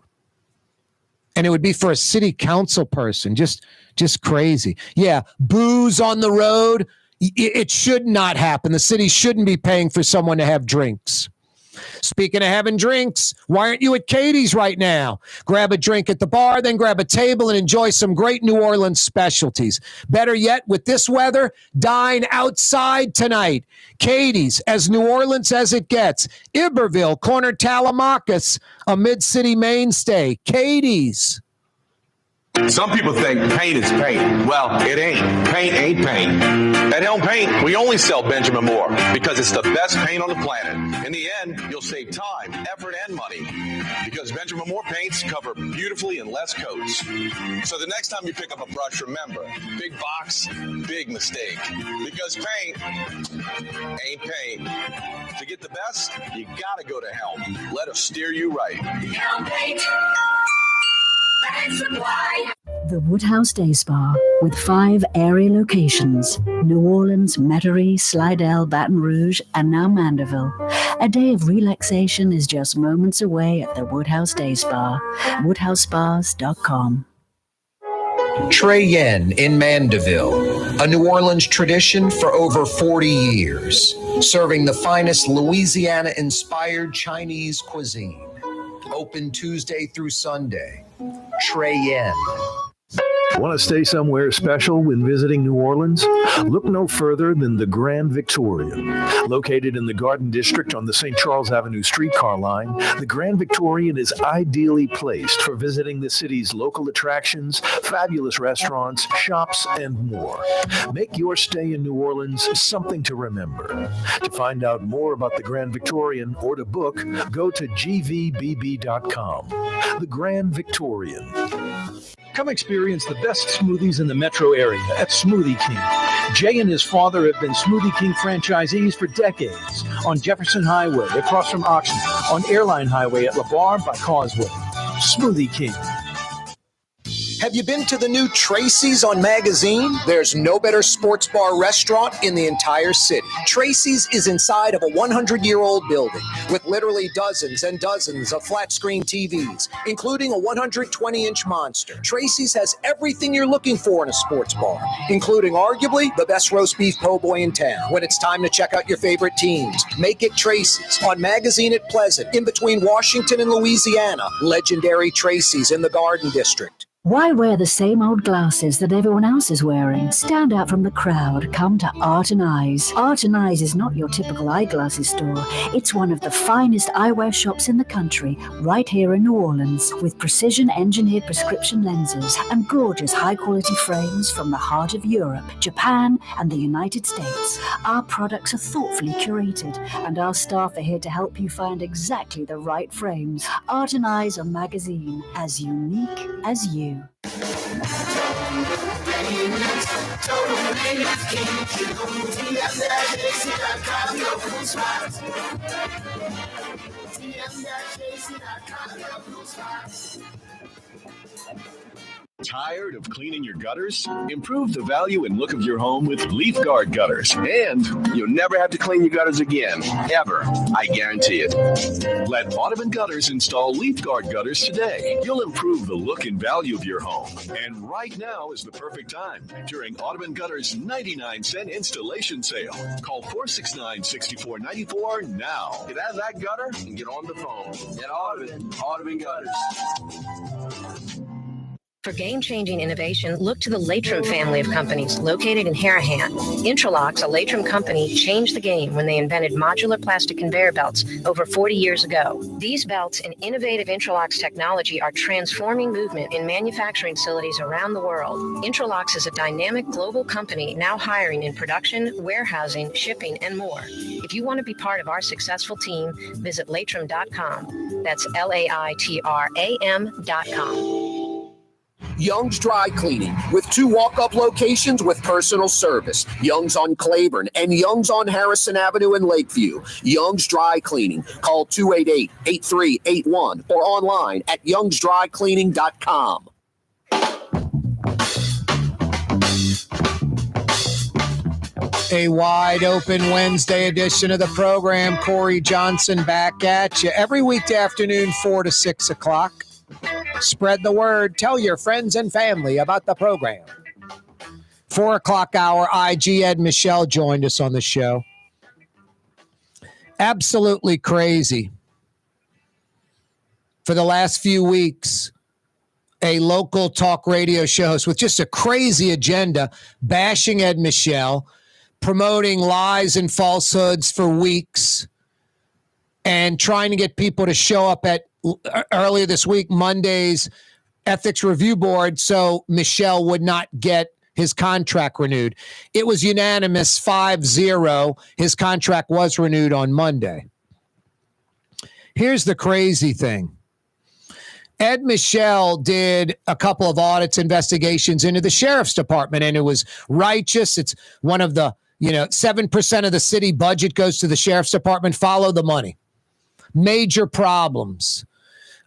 And it would be for a city council person. Just crazy. Yeah, booze on the road. It should not happen. The city shouldn't be paying for someone to have drinks. Speaking of having drinks, why aren't you at Katie's right now? Grab a drink at the bar, then grab a table and enjoy some great New Orleans specialties. Better yet, with this weather, dine outside tonight. Katie's, as New Orleans as it gets. Iberville, corner Tallahassee, a mid-city mainstay. Katie's. Some people think paint is paint. Well, it ain't. Paint ain't paint. At Helm Paint, we only sell Benjamin Moore because it's the best paint on the planet. In the end, you'll save time, effort, and money because Benjamin Moore paints cover beautifully in less coats. So the next time you pick up a brush, remember, big box, big mistake. Because paint ain't paint. To get the best, you gotta go to Helm. Let us steer you right. Helm Paint. The Woodhouse Day Spa, with 5 area locations: New Orleans, Metairie, Slidell, Baton Rouge, and now Mandeville. A day of relaxation is just moments away at the Woodhouse Day Spa. WoodhouseSpas.com. Trey Yen in Mandeville, a New Orleans tradition for over 40 years, serving the finest Louisiana-inspired Chinese cuisine. Open Tuesday through Sunday. Trey Yen. Want to stay somewhere special when visiting New Orleans? Look no further than the Grand Victorian. Located in the Garden District on the St. Charles Avenue streetcar line, the Grand Victorian is ideally placed for visiting the city's local attractions, fabulous restaurants, shops, and more. Make your stay in New Orleans something to remember. To find out more about the Grand Victorian or to book, go to gvbb.com. The Grand Victorian. Come experience the best smoothies in the metro area at Smoothie King. Jay and his father have been Smoothie King franchisees for decades on Jefferson Highway across from Oxnard, on Airline Highway at LaBar by Causeway. Smoothie King. Have you been to the new Tracy's on Magazine? There's no better sports bar restaurant in the entire city. Tracy's is inside of a 100-year-old building with literally dozens and dozens of flat-screen TVs, including a 120-inch monster. Tracy's has everything you're looking for in a sports bar, including arguably the best roast beef po' boy in town. When it's time to check out your favorite teams, make it Tracy's on Magazine at Pleasant, in between Washington and Louisiana. Legendary Tracy's in the Garden District. Why wear the same old glasses that everyone else is wearing? Stand out from the crowd. Come to Art and Eyes. Art and Eyes is not your typical eyeglasses store. It's one of the finest eyewear shops in the country, right here in New Orleans, with precision-engineered prescription lenses and gorgeous high-quality frames from the heart of Europe, Japan, and the United States. Our products are thoughtfully curated, and our staff are here to help you find exactly the right frames. Art and Eyes on Magazine, as unique as you. Tired of cleaning your gutters? Improve the value and look of your home with Leaf Guard gutters. And you'll never have to clean your gutters again, ever. I guarantee it. Let Audubon Gutters install Leaf Guard gutters today. You'll improve the look and value of your home. And right now is the perfect time during Audubon Gutters 99-cent installation sale. Call 469-6494 now. Get out of that gutter and get on the phone. At Audubon Gutters. For game-changing innovation, look to the Latrim family of companies located in Harahan. Intralox, a Latrim company, changed the game when they invented modular plastic conveyor belts over 40 years ago. These belts and innovative Intralox technology are transforming movement in manufacturing facilities around the world. Intralox is a dynamic global company now hiring in production, warehousing, shipping, and more. If you want to be part of our successful team, visit Latrim.com. That's LAITRAM.com. Young's Dry Cleaning, with 2 walk-up locations with personal service. Young's on Claiborne and Young's on Harrison Avenue in Lakeview. Young's Dry Cleaning. Call 288-8381 or online at youngsdrycleaning.com. A wide open Wednesday edition of the program. Corey Johnson back at you every weekday afternoon, 4 to 6 o'clock. Spread the word. Tell your friends and family about the program. 4 o'clock hour, IG Ed Michel joined us on the show. Absolutely crazy. For the last few weeks, a local talk radio show host with just a crazy agenda, bashing Ed Michel, promoting lies and falsehoods for weeks, and trying to get people to show up at earlier this week, Monday's Ethics Review Board, so Michel would not get his contract renewed. It was unanimous 5-0. His contract was renewed on Monday. Here's the crazy thing. Ed Michel did a couple of audits, investigations into the sheriff's department, and it was righteous. It's one of the, 7% of the city budget goes to the sheriff's department. Follow the money. Major problems.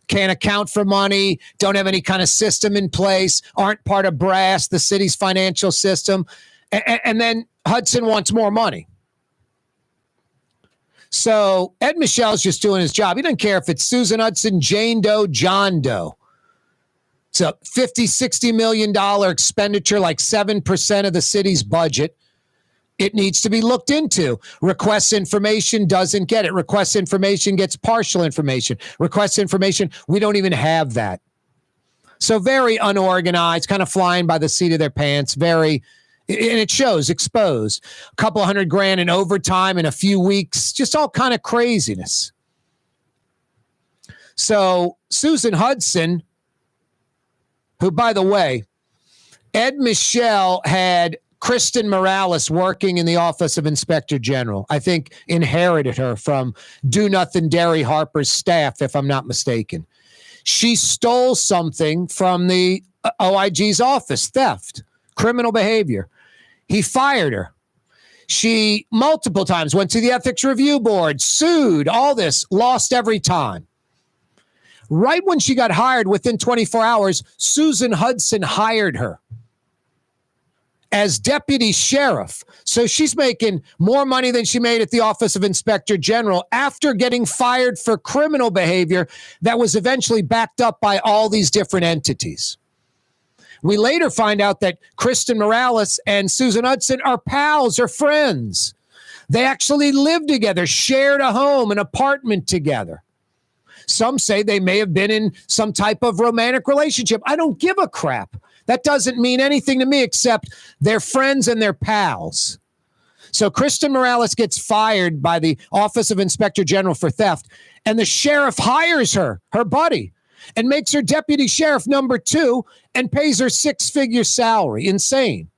Can't account for money, don't have any kind of system in place, aren't part of brass, the city's financial system. And then Hudson wants more money. So Ed Michel's just doing his job. He doesn't care if it's Susan Hudson, Jane Doe, John Doe. It's a $50-60 million expenditure, like 7% of the city's budget. It needs to be looked into. Requests information, doesn't get it. Requests information, gets partial information. Requests information, we don't even have that. So very unorganized, kind of flying by the seat of their pants. And it shows, exposed. A couple $100,000 in overtime in a few weeks. Just all kind of craziness. So Susan Hudson, who, by the way, Ed Michel had Kristen Morales working in the Office of Inspector General. I think inherited her from Do Nothing Derry Harper's staff, if I'm not mistaken. She stole something from the OIG's office, theft, criminal behavior. He fired her. She multiple times went to the Ethics Review Board, sued, all this, lost every time. Right when she got hired, within 24 hours, Susan Hudson hired her as deputy sheriff. So she's making more money than she made at the Office of Inspector General after getting fired for criminal behavior that was eventually backed up by all these different entities. We later find out that Kristen Morales and Susan Hudson are pals or friends. They actually lived together, shared a home, an apartment together. Some say they may have been in some type of romantic relationship. I don't give a crap. That doesn't mean anything to me except they're friends and they're pals. So Kristen Morales gets fired by the Office of Inspector General for theft, and the sheriff hires her buddy, and makes her deputy sheriff number 2 and pays her 6-figure salary. Insane.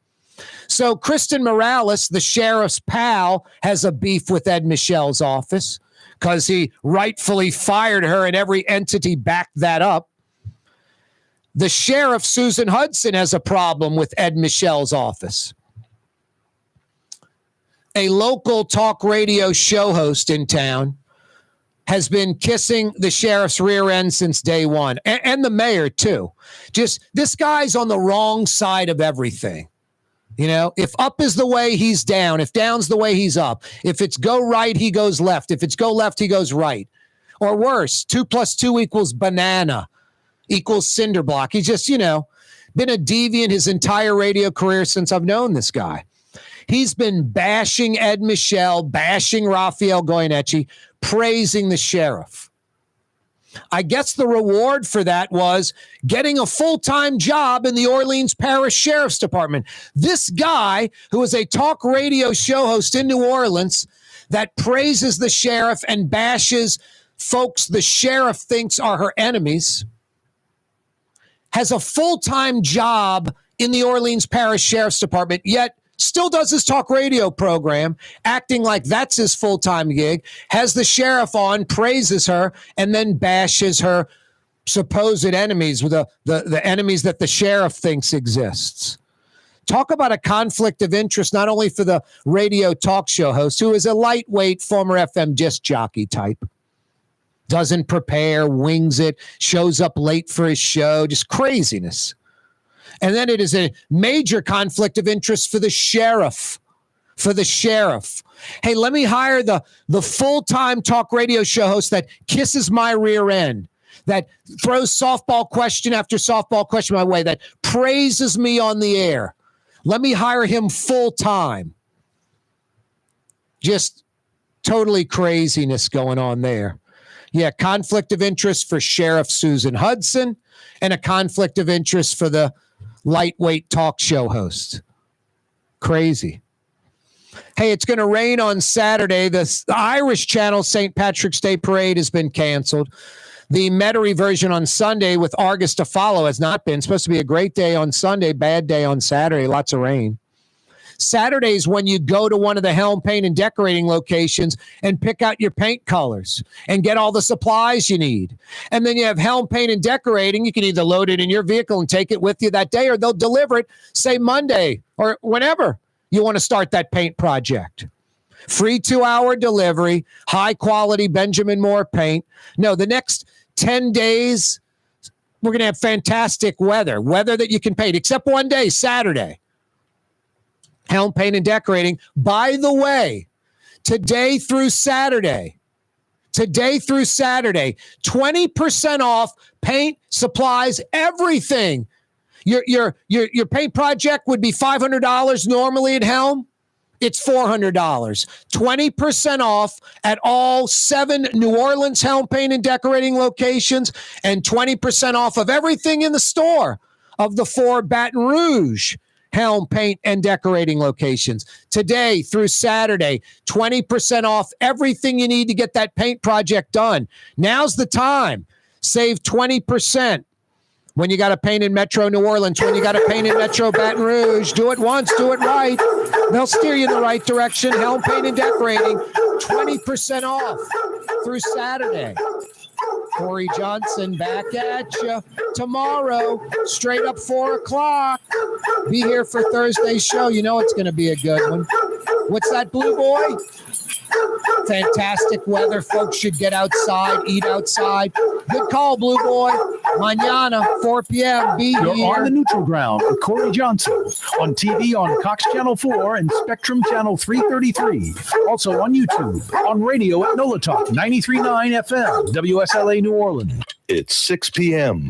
So Kristen Morales, the sheriff's pal, has a beef with Ed Michel's office because he rightfully fired her and every entity backed that up. The sheriff, Susan Hudson, has a problem with Ed Michel's office. A local talk radio show host in town has been kissing the sheriff's rear end since day one, and the mayor, too. Just, this guy's on the wrong side of everything. If up is the way, he's down. If down's the way, he's up. If it's go right, he goes left. If it's go left, he goes right. Or worse, 2 + 2 = banana. Equals cinder block. He's just, been a deviant his entire radio career since I've known this guy. He's been bashing Ed Michel, bashing Raphael Goyeneche, praising the sheriff. I guess the reward for that was getting a full-time job in the Orleans Parish Sheriff's Department. This guy, who is a talk radio show host in New Orleans that praises the sheriff and bashes folks the sheriff thinks are her enemies, has a full-time job in the Orleans Parish Sheriff's Department, yet still does his talk radio program, acting like that's his full-time gig, has the sheriff on, praises her, and then bashes her supposed enemies, with the enemies that the sheriff thinks exists. Talk about a conflict of interest, not only for the radio talk show host, who is a lightweight former FM disc jockey type. Doesn't prepare, wings it, shows up late for his show, just craziness. And then it is a major conflict of interest for the sheriff. Hey, let me hire the full-time talk radio show host that kisses my rear end, that throws softball question after softball question my way, that praises me on the air. Let me hire him full-time. Just Totally craziness going on there. Yeah, conflict of interest for Sheriff Susan Hudson and a conflict of interest for the lightweight talk show host. Crazy. Hey, it's going to rain on Saturday. The Irish Channel St. Patrick's Day Parade has been canceled. The Metairie version on Sunday with Argus to follow has not been. It's supposed to be a great day on Sunday, bad day on Saturday, lots of rain. Saturdays when you go to one of the Helm Paint and Decorating locations and pick out your paint colors and get all the supplies you need. And then you have Helm Paint and Decorating. You can either load it in your vehicle and take it with you that day, or they'll deliver it, say Monday or whenever you want to start that paint project. Free 2-hour delivery, high quality Benjamin Moore paint. No, the next 10 days, we're going to have fantastic weather that you can paint, except one day, Saturday. Helm Paint and Decorating. By the way, today through Saturday, 20% off paint, supplies, everything. Your paint project would be $500 normally at Helm. It's $400. 20% off at all 7 New Orleans Helm Paint and Decorating locations, and 20% off of everything in the store of the 4 Baton Rouge Helm Paint and Decorating locations. Today through Saturday, 20% off everything you need to get that paint project done. Now's the time. Save 20%. When you got to paint in Metro New Orleans, when you got to paint in Metro Baton Rouge, do it once, do it right. They'll steer you in the right direction. Helm Paint and Decorating, 20% off through Saturday. Corey Johnson back at you tomorrow, straight up 4 o'clock. Be here for Thursday's show. You know it's going to be a good one. What's that, Blue Boy? Fantastic weather. Folks should get outside, eat outside. Good call, Blue Boy. Mañana, 4 p.m. Be You're here. on the neutral ground with Corey Johnson on TV on Cox Channel 4 and Spectrum Channel 333. Also on YouTube, on radio at NOLA Talk 93.9 FM, WSLA New Orleans. It's 6 p.m.